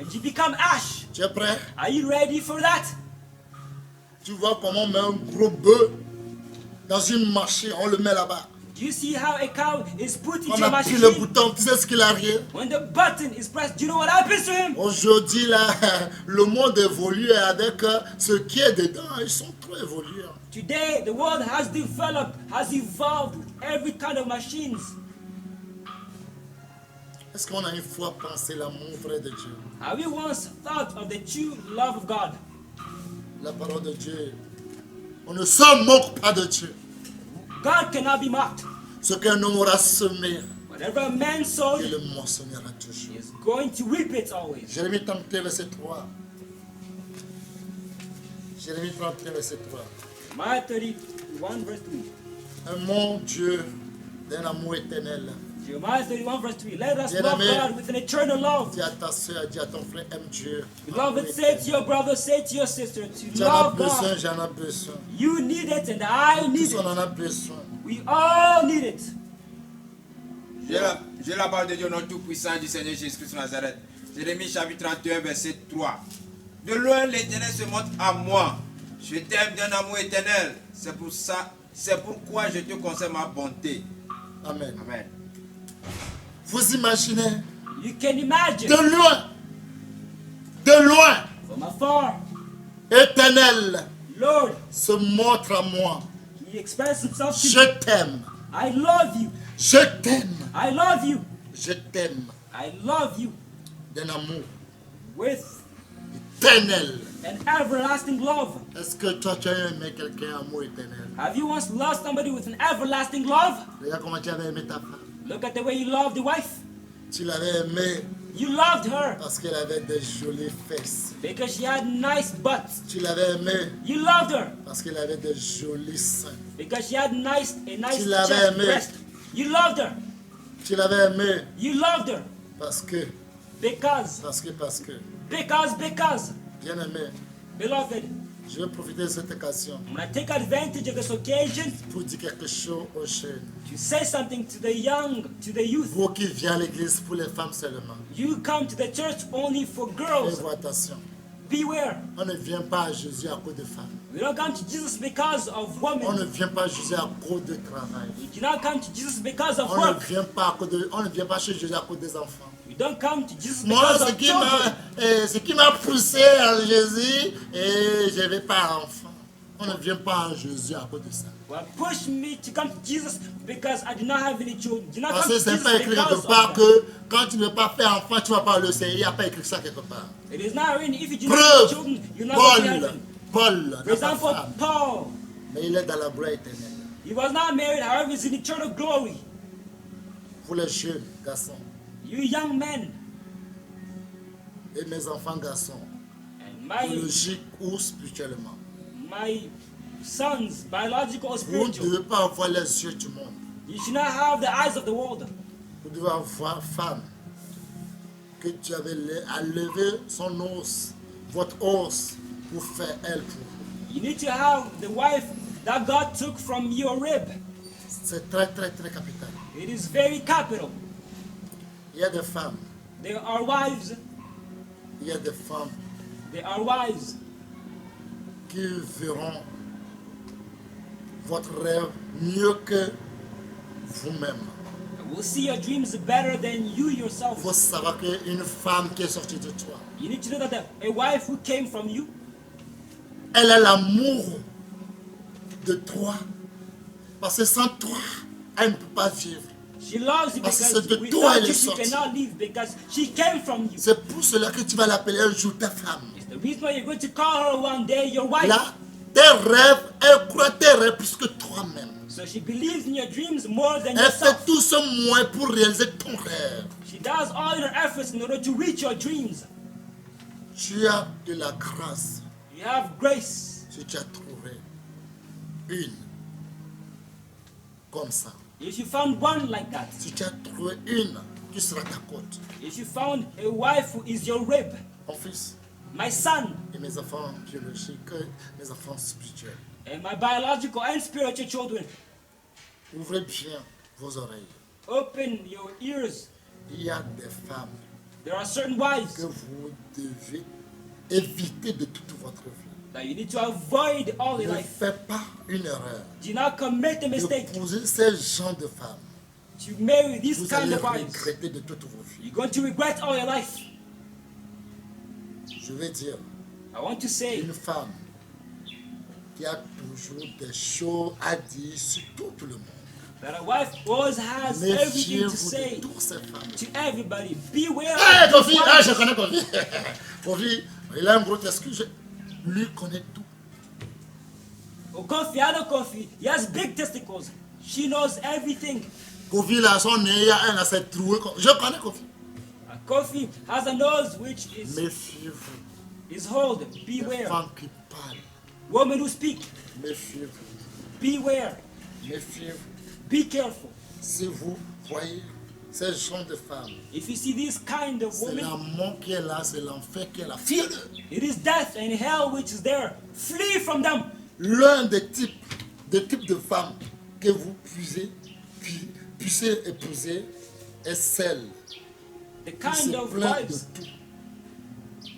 Speaker 3: and you become ash.
Speaker 2: Tu es prêt?
Speaker 3: Are you ready for that?
Speaker 2: Tu vois comment on met un gros bœuf dans une machine, on le met là-bas.
Speaker 3: Do you see how a cow is put into
Speaker 2: On
Speaker 3: a
Speaker 2: appuie le
Speaker 3: machine?
Speaker 2: bouton, tu sais ce qu'il arrive?
Speaker 3: When the button is pressed, do you know what happens to him?
Speaker 2: Aujourd'hui, là, le monde évolue avec ce qui est dedans. Ils sont trop évolués.
Speaker 3: Today, the world has developed, has evolved with every kind of machines.
Speaker 2: Est-ce qu'on a une fois pensé l'amour vrai de Dieu?
Speaker 3: Have you once thought of the true love of God?
Speaker 2: La parole de Dieu. On ne se moque pas de Dieu.
Speaker 3: God cannot be mocked.
Speaker 2: Ce qu'un homme aura semé,
Speaker 3: Whatever a man sows,
Speaker 2: il le moissonnera toujours.
Speaker 3: he is going to reap it always.
Speaker 2: Jérémie 33, verset 3. Jérémie 33, verset 3.
Speaker 3: Jeremiah 31 verse 3.
Speaker 2: Un mon Dieu d'un amour éternel.
Speaker 3: Jeremiah 31 verse 3. Let us
Speaker 2: Bien
Speaker 3: love
Speaker 2: aimé.
Speaker 3: God with an eternal love.
Speaker 2: Dis à ta soeur, dis à ton frère, aime Dieu.
Speaker 3: Beloved, say to your brother, say to your sister, to
Speaker 2: Tu en as
Speaker 3: love
Speaker 2: besoin,
Speaker 3: God.
Speaker 2: j'en ai besoin.
Speaker 3: You need it and I need
Speaker 2: Tous on
Speaker 3: it.
Speaker 2: en a besoin.
Speaker 3: We all need it.
Speaker 4: J'ai la parole de Dieu, notre tout-puissant du Seigneur Jésus-Christ de Nazareth. Jérémie chapitre 31, verset 3. De loin, l'Éternel se montre à moi. Je t'aime d'un amour éternel. C'est pourquoi je te concède ma bonté.
Speaker 2: Amen.
Speaker 4: Amen.
Speaker 2: Vous imaginez,
Speaker 3: You can imagine
Speaker 2: de loin,
Speaker 3: from afar,
Speaker 2: Éternel
Speaker 3: Lord,
Speaker 2: se montre à moi.
Speaker 3: He expresses Himself to you.
Speaker 2: Je t'aime,
Speaker 3: I love you.
Speaker 2: je t'aime,
Speaker 3: I love you.
Speaker 2: je t'aime
Speaker 3: I love you
Speaker 2: d'un amour
Speaker 3: with
Speaker 2: éternel.
Speaker 3: an everlasting love.
Speaker 2: Est-ce que toi tu as aimé quelqu'un amour éternel?
Speaker 3: Have you once loved somebody with an everlasting love?
Speaker 2: Regarde comment tu avais aimé ta femme.
Speaker 3: Look at the way you loved the wife.
Speaker 2: Tu l'avais aimée
Speaker 3: You loved her
Speaker 2: parce qu'elle avait des jolies fesses.
Speaker 3: because she had nice butts.
Speaker 2: Tu l'avais aimée
Speaker 3: You loved her
Speaker 2: parce qu'elle avait des jolis seins.
Speaker 3: because she had a nice
Speaker 2: Tu l'avais
Speaker 3: chest
Speaker 2: aimée.
Speaker 3: breast. You loved her.
Speaker 2: Tu l'avais aimée
Speaker 3: You loved her
Speaker 2: parce que,
Speaker 3: because,
Speaker 2: bien aimé,
Speaker 3: beloved,
Speaker 2: je vais profiter de cette occasion
Speaker 3: I'm going to take advantage of this occasion
Speaker 2: pour dire quelque chose aux jeunes.
Speaker 3: to say something to the young, to the youth.
Speaker 2: Vous qui venez à l'église pour les femmes seulement.
Speaker 3: You come to the church only for
Speaker 2: Faites
Speaker 3: girls.
Speaker 2: attention.
Speaker 3: Beware.
Speaker 2: On ne vient pas à Jésus à cause de femmes.
Speaker 3: We don't come to Jesus because of
Speaker 2: On ne
Speaker 3: women.
Speaker 2: vient pas à Jésus à cause de travail.
Speaker 3: We do not come to Jesus because of
Speaker 2: On ne
Speaker 3: work.
Speaker 2: vient pas on ne vient pas chez Jésus à cause des enfants.
Speaker 3: We don't come to Jesus
Speaker 2: Moi,
Speaker 3: because of children.
Speaker 2: ce qui m'a poussé à Jésus, et je n'avais pas d'enfant. On ne vient pas à Jésus à cause de ça.
Speaker 3: Well, push me to come to Jesus because I do not have any children. Do not
Speaker 2: Parce
Speaker 3: come
Speaker 2: que
Speaker 3: to
Speaker 2: ce n'est
Speaker 3: Jesus
Speaker 2: pas écrit
Speaker 3: because
Speaker 2: quelque
Speaker 3: of
Speaker 2: part
Speaker 3: that.
Speaker 2: que quand tu ne veux pas faire enfant, tu ne vas pas le Seigneur. Il n'y a pas écrit ça quelque part.
Speaker 3: It is not written if you do not have
Speaker 2: Preuve,
Speaker 3: children, you're not going to heaven.
Speaker 2: Paul
Speaker 3: For
Speaker 2: n'a pas
Speaker 3: example,
Speaker 2: femme,
Speaker 3: Paul,
Speaker 2: mais il est dans la gloire éternelle.
Speaker 3: he was not married, however, he's in eternal glory.
Speaker 2: Pour les jeunes garçons
Speaker 3: You young men
Speaker 2: et mes enfants garçons,
Speaker 3: and my
Speaker 2: biologiques ou spirituellement,
Speaker 3: sons, biological or
Speaker 2: vous ne
Speaker 3: spiritual,
Speaker 2: devez pas avoir les yeux du monde.
Speaker 3: you should not have the eyes of the world.
Speaker 2: Vous devez avoir femme que tu avais à lever son os, votre os, pour faire elle pour vous.
Speaker 3: You need to have the wife that God took from your rib.
Speaker 2: C'est très très très capital.
Speaker 3: It is very capital.
Speaker 2: Il y a des femmes,
Speaker 3: There are wives,
Speaker 2: il y a des femmes qui verront votre rêve mieux que vous-même.
Speaker 3: will see your dreams better than you
Speaker 2: Il
Speaker 3: yourself.
Speaker 2: faut savoir qu'une femme qui est sortie de toi,
Speaker 3: You need to know that a wife who came from you,
Speaker 2: elle a l'amour de toi. Parce que sans toi, elle ne peut pas vivre.
Speaker 3: She loves you
Speaker 2: Parce que
Speaker 3: because
Speaker 2: c'est de toi
Speaker 3: without
Speaker 2: elle
Speaker 3: you
Speaker 2: est
Speaker 3: she
Speaker 2: sortie.
Speaker 3: cannot live because she came from you.
Speaker 2: C'est pour cela que tu vas l'appeler un jour ta femme.
Speaker 3: It's the reason why you're going to call her one day your wife.
Speaker 2: Là, tes rêves, elle croit tes rêves plus que toi-même.
Speaker 3: So she believes in your dreams more than
Speaker 2: Elle fait
Speaker 3: yourself.
Speaker 2: tout ce moyen pour réaliser ton rêve.
Speaker 3: She does all your efforts in order to reach your dreams.
Speaker 2: Tu as de la grâce
Speaker 3: You have grace.
Speaker 2: si tu as trouvé une comme ça.
Speaker 3: If you found one like that,
Speaker 2: Si tu as trouvé une qui sera ta côte.
Speaker 3: if you found a wife who is your rib,
Speaker 2: Mon fils
Speaker 3: my son,
Speaker 2: et mes enfants biologiques, mes enfants spirituels.
Speaker 3: and my biological and spiritual children,
Speaker 2: Ouvrez bien vos oreilles.
Speaker 3: open your ears.
Speaker 2: Il y a des femmes
Speaker 3: There are certain wives
Speaker 2: que vous devez éviter de toute votre vie.
Speaker 3: that you need to avoid all your
Speaker 2: Ne
Speaker 3: life.
Speaker 2: faites pas une erreur.
Speaker 3: Do not commit a mistake
Speaker 2: D'épouser ces gens de femmes.
Speaker 3: to marry these
Speaker 2: Vous
Speaker 3: kind
Speaker 2: allez
Speaker 3: of wives.
Speaker 2: regretter de toute vos vies.
Speaker 3: You're going to regret all your life.
Speaker 2: Je vais dire,
Speaker 3: I want to say
Speaker 2: une femme qui a toujours des choses à dire sur tout le monde.
Speaker 3: that a wife always has everything to
Speaker 2: Méfiez-vous
Speaker 3: say
Speaker 2: de toutes ces femmes.
Speaker 3: to everybody. Beware
Speaker 2: Hé,
Speaker 3: of
Speaker 2: Kofi,
Speaker 3: these
Speaker 2: ah, je
Speaker 3: wives.
Speaker 2: connais Kofi. Kofi, il a un gros excuse. Lui connaît tout.
Speaker 3: Oh, Kofi, I know Kofi. He has big testicles. She knows everything.
Speaker 2: Kofi, là, son nez, il y a un assez troué. Je connais Kofi.
Speaker 3: Kofi has a nose which
Speaker 2: Méfiez-vous.
Speaker 3: is hold.
Speaker 2: Les
Speaker 3: Beware.
Speaker 2: femmes qui parlent.
Speaker 3: Women who speak.
Speaker 2: Méfiez-vous.
Speaker 3: Beware.
Speaker 2: Méfiez-vous.
Speaker 3: Be careful.
Speaker 2: Si vous voyez ces gens de femmes,
Speaker 3: If you see this kind of
Speaker 2: c'est
Speaker 3: woman,
Speaker 2: la mort qui est là, c'est l'enfer qui est là. Fuyez-le.
Speaker 3: it is death and hell which is there. Flee from them.
Speaker 2: L'un des types de femmes que vous puissiez épouser est celle
Speaker 3: The
Speaker 2: qui
Speaker 3: kind
Speaker 2: se
Speaker 3: of
Speaker 2: plaint de
Speaker 3: wives,
Speaker 2: tout.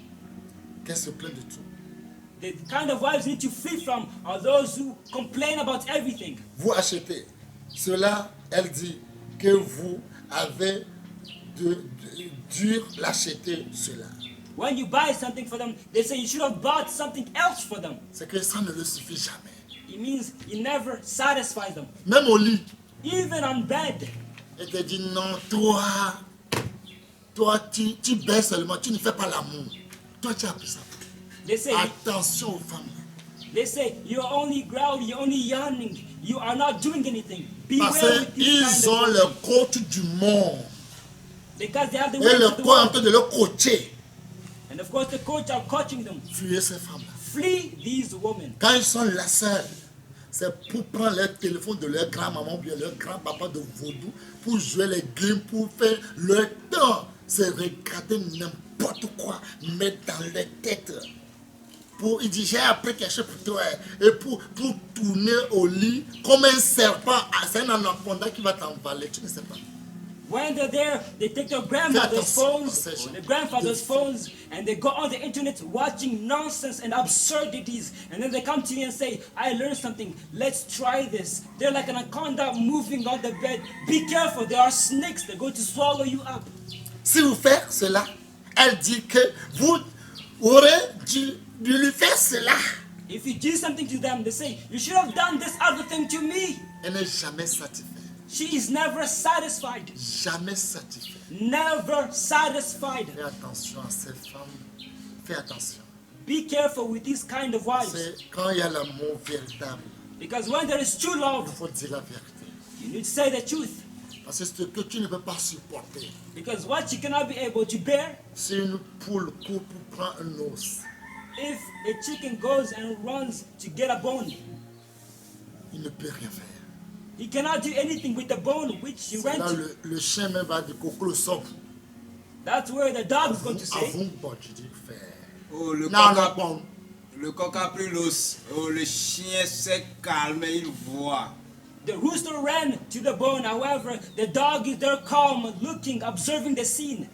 Speaker 2: Qu'elle se plaint de tout.
Speaker 3: the kind of wives you need to flee from are those who complain about everything.
Speaker 2: Vous achetez. Cela, elle dit que vous avez dû l'acheter cela.
Speaker 3: When you buy something for them, they say you should have bought something else for them.
Speaker 2: C'est que ça ne le suffit jamais.
Speaker 3: It means you never satisfy them.
Speaker 2: Même au lit,
Speaker 3: Even on bed,
Speaker 2: elle te dit non, toi tu baisses seulement, tu ne fais pas l'amour. Toi tu as appris ça.
Speaker 3: they say
Speaker 2: Attention aux femmes.
Speaker 3: you're only growling, you're only yawning, you are not doing anything.
Speaker 2: Parce
Speaker 3: Beware with this
Speaker 2: qu'ils
Speaker 3: kind
Speaker 2: ont
Speaker 3: of
Speaker 2: le coach du monde.
Speaker 3: because they have the
Speaker 2: Et
Speaker 3: ways
Speaker 2: le
Speaker 3: of the
Speaker 2: corps est en
Speaker 3: world.
Speaker 2: train de le coacher.
Speaker 3: And of course the coach are coaching them.
Speaker 2: Fuyez ces femmes-là.
Speaker 3: Flee these women.
Speaker 2: Quand ils sont là seuls, c'est pour prendre leur téléphone de leur grand-maman ou bien leur grand-papa de vaudou pour jouer les games, pour faire leur temps. C'est regarder n'importe quoi, mettre dans leur tête. Il dit, j'ai appris quelque chose pour toi. Et pour tourner au lit comme un serpent. C'est un anaconda qui va t'envaler. Tu ne sais pas.
Speaker 3: When they're there, they take their grandmother's
Speaker 2: attention,
Speaker 3: phones
Speaker 2: c'est
Speaker 3: or
Speaker 2: ça.
Speaker 3: their grandfather's phones and they go on the internet watching nonsense and absurdities. And then they come to you and say, I learned something. Let's try this. They're like an anaconda moving on the bed. Be careful. There are snakes. They're going to swallow you up.
Speaker 2: Si vous faites cela, elle dit que vous aurez dû lui faire cela.
Speaker 3: If you do something to them, they say, you should have done this other thing to me.
Speaker 2: Elle n'est jamais satisfaite.
Speaker 3: She is never satisfied.
Speaker 2: Jamais satisfaite.
Speaker 3: Never satisfied.
Speaker 2: Fais attention à ces femmes. Fais attention.
Speaker 3: Be careful with these kind of wives.
Speaker 2: C'est quand il y a l'amour véritable,
Speaker 3: Because when there is true
Speaker 2: il
Speaker 3: love,
Speaker 2: faut dire la vérité.
Speaker 3: you need to say the truth.
Speaker 2: Parce que ce que tu ne peux pas supporter,
Speaker 3: Because what you cannot be able to bear,
Speaker 2: si une poule court pour prendre un os,
Speaker 3: if a chicken goes and runs to get a bone,
Speaker 2: il ne peut rien faire.
Speaker 3: he cannot do anything with the bone which he
Speaker 2: C'est
Speaker 3: ran
Speaker 2: là
Speaker 3: to.
Speaker 2: le chien même va dire coco le sort.
Speaker 3: That's where the dog is going to say.
Speaker 2: Avant, bon, tu dis faire.
Speaker 4: Oh, le
Speaker 2: Non,
Speaker 4: coq
Speaker 2: non,
Speaker 4: a,
Speaker 2: bon.
Speaker 4: le coq a pris l'os. Oh, le chien s'est calmé, il voit.
Speaker 3: The rooster ran to the bone, however, the dog is there calm, looking, observing the scene.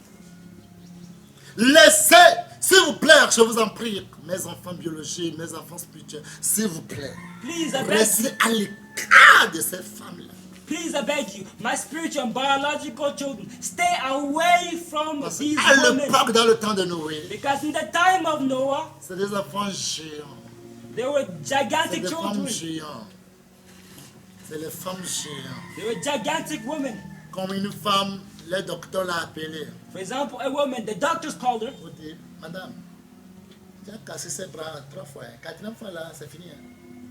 Speaker 2: Laissez, s'il vous plaît, je vous en prie, mes enfants biologiques, mes enfants spirituels, s'il vous plaît,
Speaker 3: Please, I beg you.
Speaker 2: restez à l'écart de ces femmes-là.
Speaker 3: Please, I beg you. My spiritual and biological children, stay away from
Speaker 2: Parce
Speaker 3: these
Speaker 2: qu'à
Speaker 3: women.
Speaker 2: l'époque, dans le temps de Noé,
Speaker 3: Because in the time of Noah,
Speaker 2: c'est des enfants géants.
Speaker 3: there were
Speaker 2: C'est
Speaker 3: gigantic
Speaker 2: des femmes
Speaker 3: children.
Speaker 2: géantes. C'est les femmes géantes.
Speaker 3: There were gigantic women.
Speaker 2: Comme une femme, le docteur l'a appelée.
Speaker 3: For example, a woman, the doctors called her.
Speaker 2: Pour dire, madame, tu as cassé ses bras 3 fois. 4e fois là, c'est fini. Hein.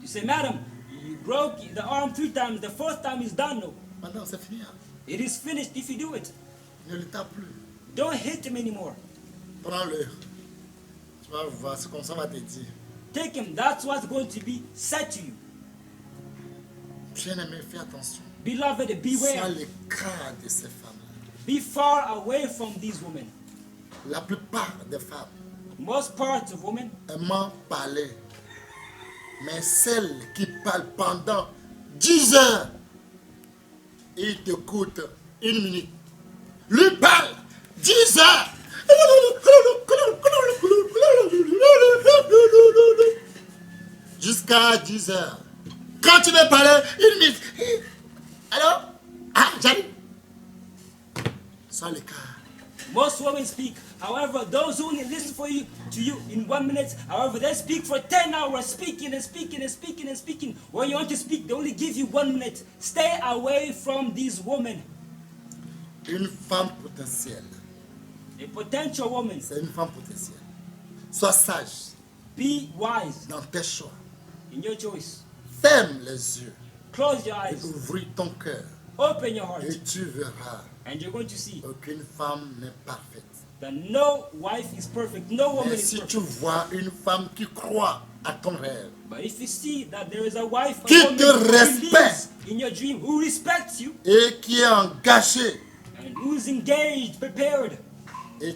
Speaker 3: You say, madam, you broke the arm 3 times. The 4th time is done. No,
Speaker 2: Madame, c'est fini. Hein.
Speaker 3: it is finished if you do it.
Speaker 2: Ne le tape plus.
Speaker 3: Don't hit him anymore.
Speaker 2: Prends-le. Tu vas voir, c'est comme ça on va te dire.
Speaker 3: Take him. That's what's going to be said to you.
Speaker 2: Bien-aimé, fais attention.
Speaker 3: Beloved,
Speaker 2: Sois
Speaker 3: beware.
Speaker 2: l'écart de ces femmes.
Speaker 3: Be far away from these women.
Speaker 2: La plupart des femmes
Speaker 3: Most parts of women,
Speaker 2: aiment parler. Mais celles qui parlent pendant 10 heures, ils t'écoutent 1 minute. Lui parle 10 heures. Jusqu'à 10 heures. Quand tu veux parler, 1 minute. Allô? Ah, j'arrive. Sans l'écart.
Speaker 3: most women speak. However, those who only listen to you in 1 minute, however, they speak for 10 hours, speaking and speaking and speaking and speaking. When you want to speak, they only give you 1 minute. Stay away from these women.
Speaker 2: Une femme potentielle.
Speaker 3: A potential woman.
Speaker 2: C'est une femme potentielle. Sois sage
Speaker 3: Be wise
Speaker 2: dans tes choix.
Speaker 3: in your choice.
Speaker 2: Ferme les yeux
Speaker 3: Close your
Speaker 2: et
Speaker 3: eyes.
Speaker 2: ouvre ton cœur.
Speaker 3: Open your heart.
Speaker 2: Et tu verras
Speaker 3: And you're going to see
Speaker 2: aucune femme n'est parfaite.
Speaker 3: that no wife is perfect. No woman
Speaker 2: Mais
Speaker 3: is
Speaker 2: si
Speaker 3: perfect.
Speaker 2: tu vois une femme qui croit à ton rêve,
Speaker 3: But if you see that there is a wife,
Speaker 2: Qui
Speaker 3: a woman
Speaker 2: te
Speaker 3: who
Speaker 2: respecte.
Speaker 3: believes in your dream, who respects you,
Speaker 2: et qui est engagée,
Speaker 3: and who's engaged, prepared,
Speaker 2: et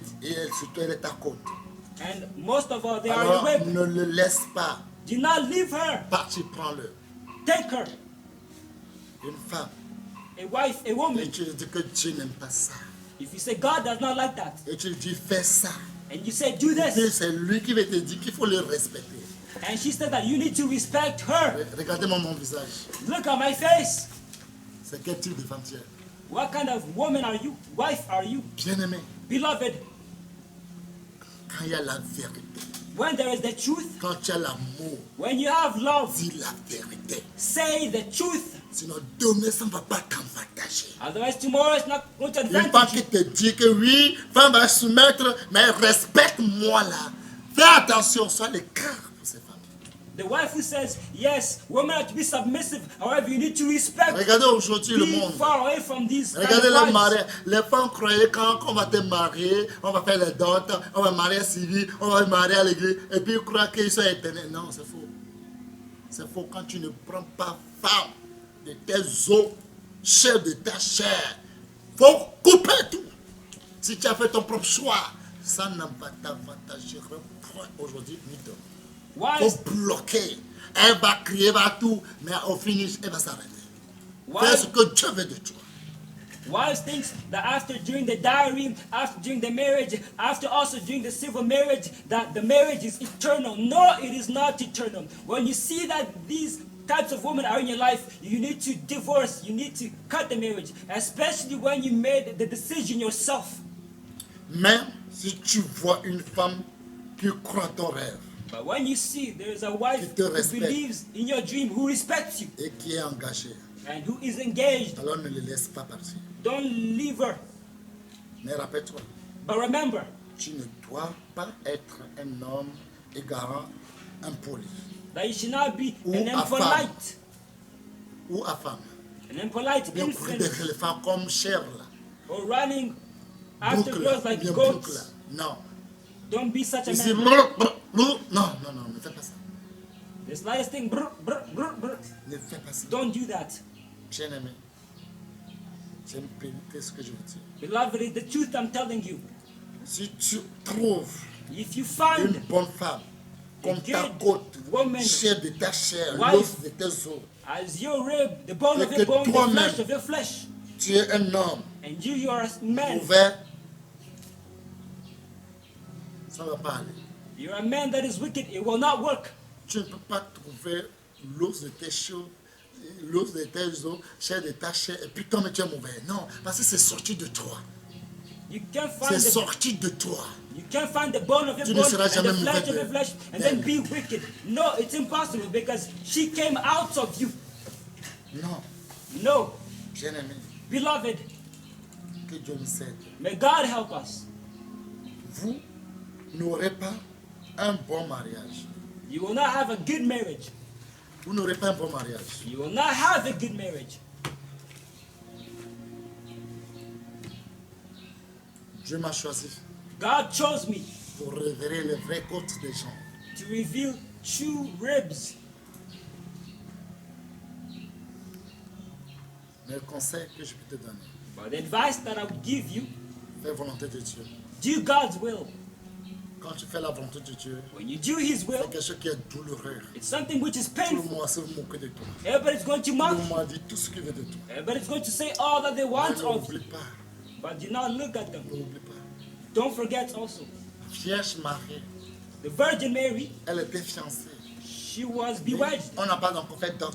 Speaker 2: surtout elle est à côté,
Speaker 3: and most of all, they are
Speaker 2: alors
Speaker 3: away.
Speaker 2: ne le laisse pas
Speaker 3: Do not leave her.
Speaker 2: partir, prends-le.
Speaker 3: Take her.
Speaker 2: Une femme,
Speaker 3: A wife, a
Speaker 2: et
Speaker 3: woman.
Speaker 2: tu lui dis que Dieu n'aime pas ça.
Speaker 3: If you say God does not like that,
Speaker 2: Et tu lui dis fais ça.
Speaker 3: and you say do
Speaker 2: Et
Speaker 3: this,
Speaker 2: c'est lui qui va te dire qu'il faut le respecter.
Speaker 3: and she said that you need to respect her.
Speaker 2: Regardez-moi mon visage.
Speaker 3: Look at my face.
Speaker 2: C'est quel type de femme tu es?
Speaker 3: What kind of woman are you? Wife are you?
Speaker 2: Bien-aimé,
Speaker 3: Beloved,
Speaker 2: quand il y a la vérité,
Speaker 3: when there is the truth,
Speaker 2: quand tu as l'amour,
Speaker 3: when you have love,
Speaker 2: dis la vérité.
Speaker 3: say the truth.
Speaker 2: Sinon, demain, ça ne va pas t'avantager.
Speaker 3: Otherwise, tomorrow it's not going to
Speaker 2: Une femme
Speaker 3: advantage
Speaker 2: qui
Speaker 3: you.
Speaker 2: te dit que oui, femme va soumettre, mais respecte-moi là. Fais attention, sois l'écart pour ces femmes.
Speaker 3: The wife who says, yes, women are to be submissive. However, you need to respect.
Speaker 2: Regardez aujourd'hui le
Speaker 3: Be
Speaker 2: monde.
Speaker 3: far away from these kind
Speaker 2: Regardez
Speaker 3: of
Speaker 2: les
Speaker 3: wives.
Speaker 2: mariés. Les femmes croyaient quand on va te marier, on va faire les dots, on va marier civil, on va marier à l'église, et puis ils croient qu'ils sont éternels. Non, c'est faux. C'est faux quand tu ne prends pas femme de tes os, chair de ta chair. Faut couper tout. Si tu as fait ton propre choix, ça ne va t'avantager point aujourd'hui ni demain.
Speaker 3: Wives,
Speaker 2: Faut bloquer. Elle va crier partout, mais au finish, elle va s'arrêter. Fais ce
Speaker 3: wives,
Speaker 2: que Dieu veut de toi.
Speaker 3: wives thinks that after during the diary, after during the marriage, after also during the civil marriage, that the marriage is eternal. No, it is not eternal. When you see that these types of women are in your life, you need to divorce, you need to cut the marriage, especially when you made the decision yourself.
Speaker 2: Même si tu vois une femme qui croit ton rêve
Speaker 3: But when you see there is a wife
Speaker 2: Qui te
Speaker 3: who
Speaker 2: respecte.
Speaker 3: believes in your dream, who respects you,
Speaker 2: et qui est engagée,
Speaker 3: and who is engaged,
Speaker 2: alors ne le laisse pas partir.
Speaker 3: don't leave her.
Speaker 2: Mais rappelle-toi,
Speaker 3: But remember,
Speaker 2: tu ne dois pas être un homme égarant, impoli
Speaker 3: that you should not be
Speaker 2: Ou
Speaker 3: an
Speaker 2: à
Speaker 3: impolite,
Speaker 2: ou affamé.
Speaker 3: an impolite
Speaker 2: Bien
Speaker 3: infant,
Speaker 2: courir les femmes comme chair là,
Speaker 3: or running after
Speaker 2: boucle
Speaker 3: girls
Speaker 2: là,
Speaker 3: like
Speaker 2: bien boucle là.
Speaker 3: goats.
Speaker 2: Non.
Speaker 3: Don't be such a
Speaker 2: Ici,
Speaker 3: man.
Speaker 2: non, ne fais pas ça.
Speaker 3: The slightest thing, brr, brr, brr, brr.
Speaker 2: Ne fais pas ça.
Speaker 3: Don't do that.
Speaker 2: Bien-aimé, j'aime pénétrer ce que je vous dis.
Speaker 3: Beloved, it's the truth I'm telling you.
Speaker 2: Si tu trouves
Speaker 3: If you
Speaker 2: une
Speaker 3: find
Speaker 2: bonne femme, comme ta
Speaker 3: good
Speaker 2: côte,
Speaker 3: woman,
Speaker 2: chair de ta chair,
Speaker 3: wife,
Speaker 2: l'os de tes os,
Speaker 3: as your rib, the bone
Speaker 2: Et
Speaker 3: of
Speaker 2: que
Speaker 3: your bone, the
Speaker 2: toi-même,
Speaker 3: flesh of your flesh,
Speaker 2: tu es un homme
Speaker 3: and you are a man,
Speaker 2: ouvert, ça ne va pas aller.
Speaker 3: you're a man that is wicked, it will not work.
Speaker 2: Tu ne peux pas trouver l'os de tes cheveux, l'os de tes os, chair de ta chair, et puis toi, tu es mauvais. Non, parce que c'est sorti de toi.
Speaker 3: You can't
Speaker 2: C'est
Speaker 3: find the
Speaker 2: sorti de toi.
Speaker 3: you can't find the bone of your
Speaker 2: Tu ne
Speaker 3: bone
Speaker 2: seras
Speaker 3: and the
Speaker 2: jamais
Speaker 3: flesh of
Speaker 2: mauvais
Speaker 3: your flesh and then be wicked. No, it's impossible because she came out of you.
Speaker 2: Non,
Speaker 3: No,
Speaker 2: bien-aimé,
Speaker 3: beloved,
Speaker 2: Que Dieu nous aide.
Speaker 3: May God help us.
Speaker 2: Vous n'aurez pas un bon mariage.
Speaker 3: You will not have a good marriage.
Speaker 2: Vous n'aurez pas un bon mariage.
Speaker 3: You will not have a good marriage.
Speaker 2: Dieu m'a choisi
Speaker 3: God chose me
Speaker 2: pour révéler les vraies côtes des gens.
Speaker 3: to reveal true ribs.
Speaker 2: Mais le conseil que je peux te donner,
Speaker 3: But the advice that I would give you,
Speaker 2: fais la volonté de Dieu.
Speaker 3: do God's will.
Speaker 2: Quand tu fais la volonté de Dieu,
Speaker 3: When you do His
Speaker 2: c'est
Speaker 3: will,
Speaker 2: quelque chose qui est douloureux.
Speaker 3: it's something which is
Speaker 2: Tout le
Speaker 3: painful.
Speaker 2: monde se moque de toi.
Speaker 3: Everybody's going to
Speaker 2: Tout
Speaker 3: mock
Speaker 2: le
Speaker 3: you.
Speaker 2: monde dit tout ce qu'il veut de toi.
Speaker 3: Everybody's going to say all that they want
Speaker 2: Mais
Speaker 3: of you.
Speaker 2: n'oublie pas,
Speaker 3: But do not look at them.
Speaker 2: n'oublie pas.
Speaker 3: Don't forget also,
Speaker 2: Vierge Marie,
Speaker 3: the Virgin Mary,
Speaker 2: elle était fiancée.
Speaker 3: she was bewitched.
Speaker 2: On n'a pas encore fait dot.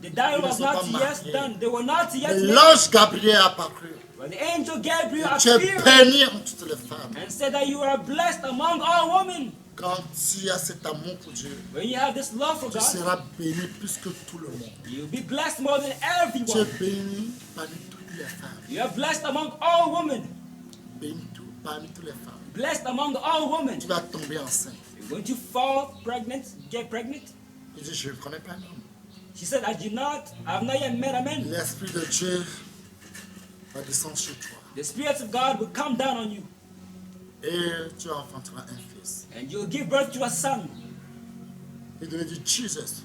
Speaker 3: The dowry
Speaker 2: Ils ne
Speaker 3: was
Speaker 2: sont
Speaker 3: not
Speaker 2: pas
Speaker 3: yet
Speaker 2: mariés.
Speaker 3: done. They were not yet
Speaker 2: Mais
Speaker 3: married.
Speaker 2: l'ange Gabriel a apparu.
Speaker 3: When the angel Gabriel
Speaker 2: Tu es
Speaker 3: appeared
Speaker 2: béni en toutes les femmes.
Speaker 3: and said that you are blessed among all women.
Speaker 2: Quand tu as cet amour pour Dieu,
Speaker 3: When you have this love for
Speaker 2: tu
Speaker 3: God,
Speaker 2: seras béni plus que tout le monde.
Speaker 3: you'll be blessed more than
Speaker 2: Tu es
Speaker 3: everyone.
Speaker 2: béni parmi toutes les femmes.
Speaker 3: You are blessed among all women.
Speaker 2: Béni parmi toutes les femmes.
Speaker 3: Blessed among all women.
Speaker 2: Tu vas tomber enceinte.
Speaker 3: You're going to fall pregnant, get pregnant.
Speaker 2: Il dit, je ne connais pas un homme.
Speaker 3: She said, I have not yet met a man.
Speaker 2: L'Esprit de Dieu va descendre sur toi.
Speaker 3: The Spirit of God will come down on you,
Speaker 2: Et tu enfanteras un fils.
Speaker 3: and you'll give birth to a son.
Speaker 2: Il devait dire Jesus.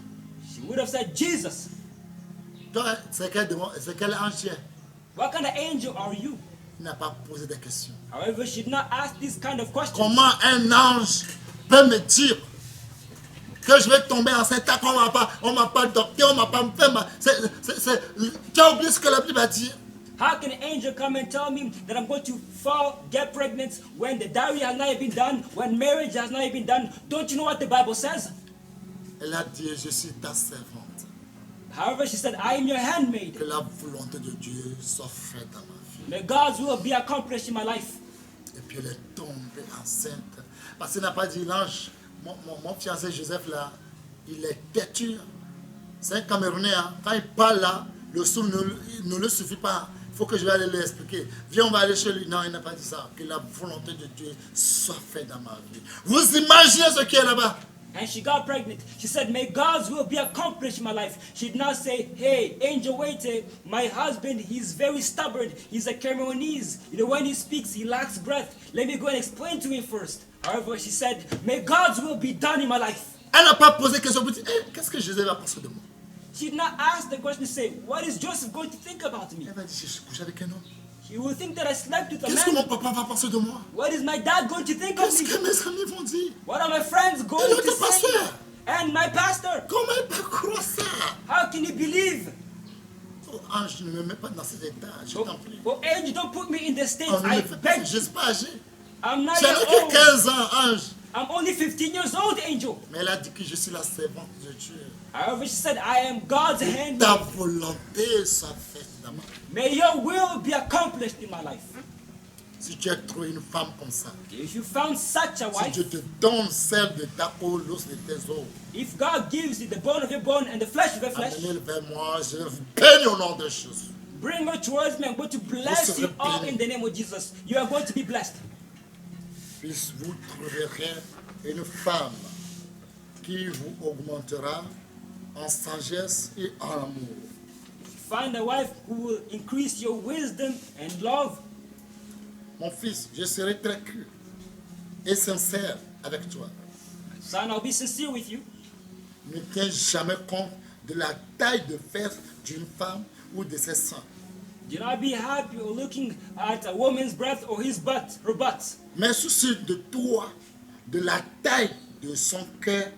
Speaker 3: She would have said, Jesus.
Speaker 2: Toi, c'est quel ange tu es?
Speaker 3: What kind of angel are you?
Speaker 2: Il n'a pas posé des questions.
Speaker 3: However, she did not ask this kind of question.
Speaker 2: Comment un ange peut me dire que je vais tomber enceinte tant qu'on on m'a pas adopté, on m'a pas fait tu as oublié ce que la Bible a dit?
Speaker 3: How can an angel come and tell me that I'm going to fall, get pregnant, when the dowry has not yet been done, when marriage has not yet been done? Don't you know what the Bible says?
Speaker 2: Elle a dit, je suis ta servante.
Speaker 3: However, she said, I am your handmaid.
Speaker 2: Que la volonté de Dieu soit faite dans ma vie.
Speaker 3: May God's will be accomplished in my life.
Speaker 2: Et puis elle est tombée enceinte. Parce qu'il n'a pas dit l'ange. Mon fiancé Joseph là, il est têtu. C'est un Camerounais. Hein. Quand il parle là, le son ne le suffit pas. Il faut que je vais aller lui expliquer. Viens, on va aller chez lui. Non, il n'a pas dit ça. Que la volonté de Dieu soit faite dans ma vie. Vous imaginez ce qui est là-bas?
Speaker 3: And she got pregnant. She said, may God's will be accomplished in my life. She did not say, hey, angel, wait, my husband, he's very stubborn. He's a Cameroonese. You know, when he speaks, he lacks breath. Let me go and explain to him first. However, she said, may God's will be done in my life.
Speaker 2: Elle n'a pas posé question pour dire, qu'est-ce que Joseph va penser de moi?
Speaker 3: She did not ask the question to say, what is Joseph going to think about me?
Speaker 2: Elle va dire, je suis couché avec un homme.
Speaker 3: He will think that I slept with a
Speaker 2: Qu'est-ce que mon
Speaker 3: man.
Speaker 2: papa va penser de moi?
Speaker 3: What is my dad going to think of
Speaker 2: Qu'est-ce
Speaker 3: me?
Speaker 2: que mes amis vont dire?
Speaker 3: What are my friends going
Speaker 2: Et
Speaker 3: to
Speaker 2: notre
Speaker 3: say?
Speaker 2: pasteur?
Speaker 3: And my pastor,
Speaker 2: Comment il peut croire ça?
Speaker 3: how can he believe?
Speaker 2: Oh, ange, ne me mets pas dans cet état, je
Speaker 3: Oh,
Speaker 2: t'en prie.
Speaker 3: oh, angel, don't put me in the state.
Speaker 2: Oh, ne
Speaker 3: I
Speaker 2: me fais pas,
Speaker 3: beg
Speaker 2: je
Speaker 3: you.
Speaker 2: ne suis pas âgé.
Speaker 3: I'm not
Speaker 2: J'en
Speaker 3: yet
Speaker 2: ai que
Speaker 3: old.
Speaker 2: 15 ans, ange.
Speaker 3: I'm only 15 years old, angel.
Speaker 2: Mais elle a dit que je suis la servante de Dieu.
Speaker 3: However, she said, I am God's
Speaker 2: Ta
Speaker 3: handmaid.
Speaker 2: volonté soit faite dans ma vie.
Speaker 3: May your will be accomplished in my life.
Speaker 2: Si tu as trouvé une femme comme ça,
Speaker 3: If you found such a
Speaker 2: si
Speaker 3: wife,
Speaker 2: Dieu te donne celle de ta peau, l'os de tes os,
Speaker 3: if God gives you the bone of your bone and the flesh of your flesh,
Speaker 2: amenez-le vers moi, je vous bénis au nom de Jésus.
Speaker 3: bring her towards me. I'm going to bless you all in the name of Jesus. You are going to be blessed.
Speaker 2: Puis vous trouverez une femme qui vous augmentera en sagesse et en amour.
Speaker 3: Find a wife who will increase your wisdom and love.
Speaker 2: Mon fils, je serai très cru et sincère avec toi.
Speaker 3: Son, I'll be sincere with you.
Speaker 2: Ne tiens jamais compte de la taille de fesses d'une femme ou de ses seins.
Speaker 3: Do not be happy or looking at a woman's breast or his butt, her butt.
Speaker 2: Mais soucie de toi, de la taille de son cœur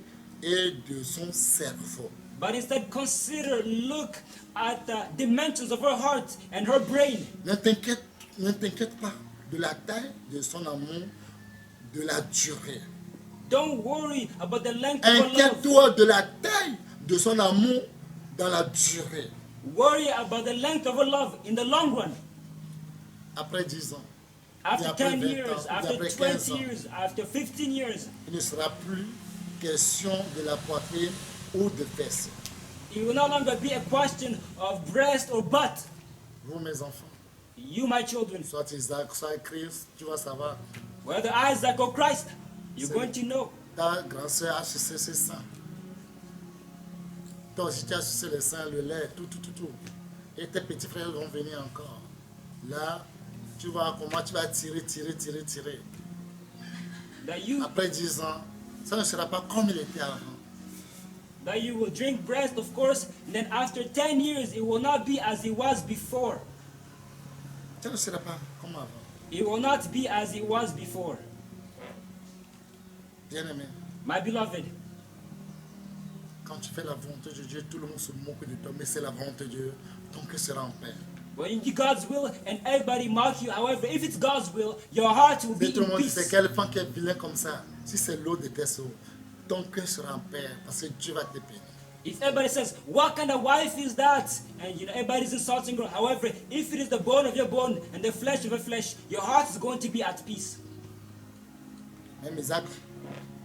Speaker 2: et de son cerveau.
Speaker 3: But instead look at the dimensions of her heart and her brain.
Speaker 2: Ne t'inquiète pas de la taille de son amour, de la durée.
Speaker 3: Don't worry about the length of her love.
Speaker 2: Inquiète-toi de la taille de son amour dans la durée.
Speaker 3: Worry about the length of her love in the long run.
Speaker 2: Après 10 ans,
Speaker 3: After
Speaker 2: après
Speaker 3: 10
Speaker 2: 20
Speaker 3: years,
Speaker 2: ans,
Speaker 3: after
Speaker 2: après
Speaker 3: 20
Speaker 2: 15 ans.
Speaker 3: years, after 15 years,
Speaker 2: il ne sera plus question de la poitrine ou de fesses.
Speaker 3: it will no longer be a question of breast or butt.
Speaker 2: Vous, mes enfants,
Speaker 3: You, my children,
Speaker 2: soit Isaac, soit Christ, tu vas savoir.
Speaker 3: whether Isaac or Christ, you're
Speaker 2: C'est-
Speaker 3: going to know.
Speaker 2: Ta grande soeur a sucé ses seins. Toi aussi, tu as sucé les seins, le lait, tout. Et tes petits frères vont venir encore. Là, tu vois comment tu vas tirer.
Speaker 3: That you
Speaker 2: Après 10 ans, ça ne sera pas comme il était avant.
Speaker 3: that you will drink breast, of course, and then after 10 years, it will not be as it was before.
Speaker 2: Ça ne sera pas comme avant.
Speaker 3: It will not be as it was before.
Speaker 2: Bien-aimé,
Speaker 3: My beloved,
Speaker 2: quand tu fais la volonté de Dieu, tout le monde se moque de toi, mais c'est la volonté de Dieu, ton cœur sera en paix.
Speaker 3: when you do God's will and everybody mock you, however, if it's God's will, your heart will be
Speaker 2: Mais tout le
Speaker 3: in
Speaker 2: monde dit, c'est
Speaker 3: peace.
Speaker 2: quel femme qui est vilain comme ça. Si c'est l'eau de tes seaux, ton cœur sera en paix, parce que Dieu va te bénir.
Speaker 3: If everybody says, what kind of wife is that? And everybody's insulting her. However, if it is the bone of your bone and the flesh of your flesh, your heart is going to be at peace.
Speaker 2: Même Isaac,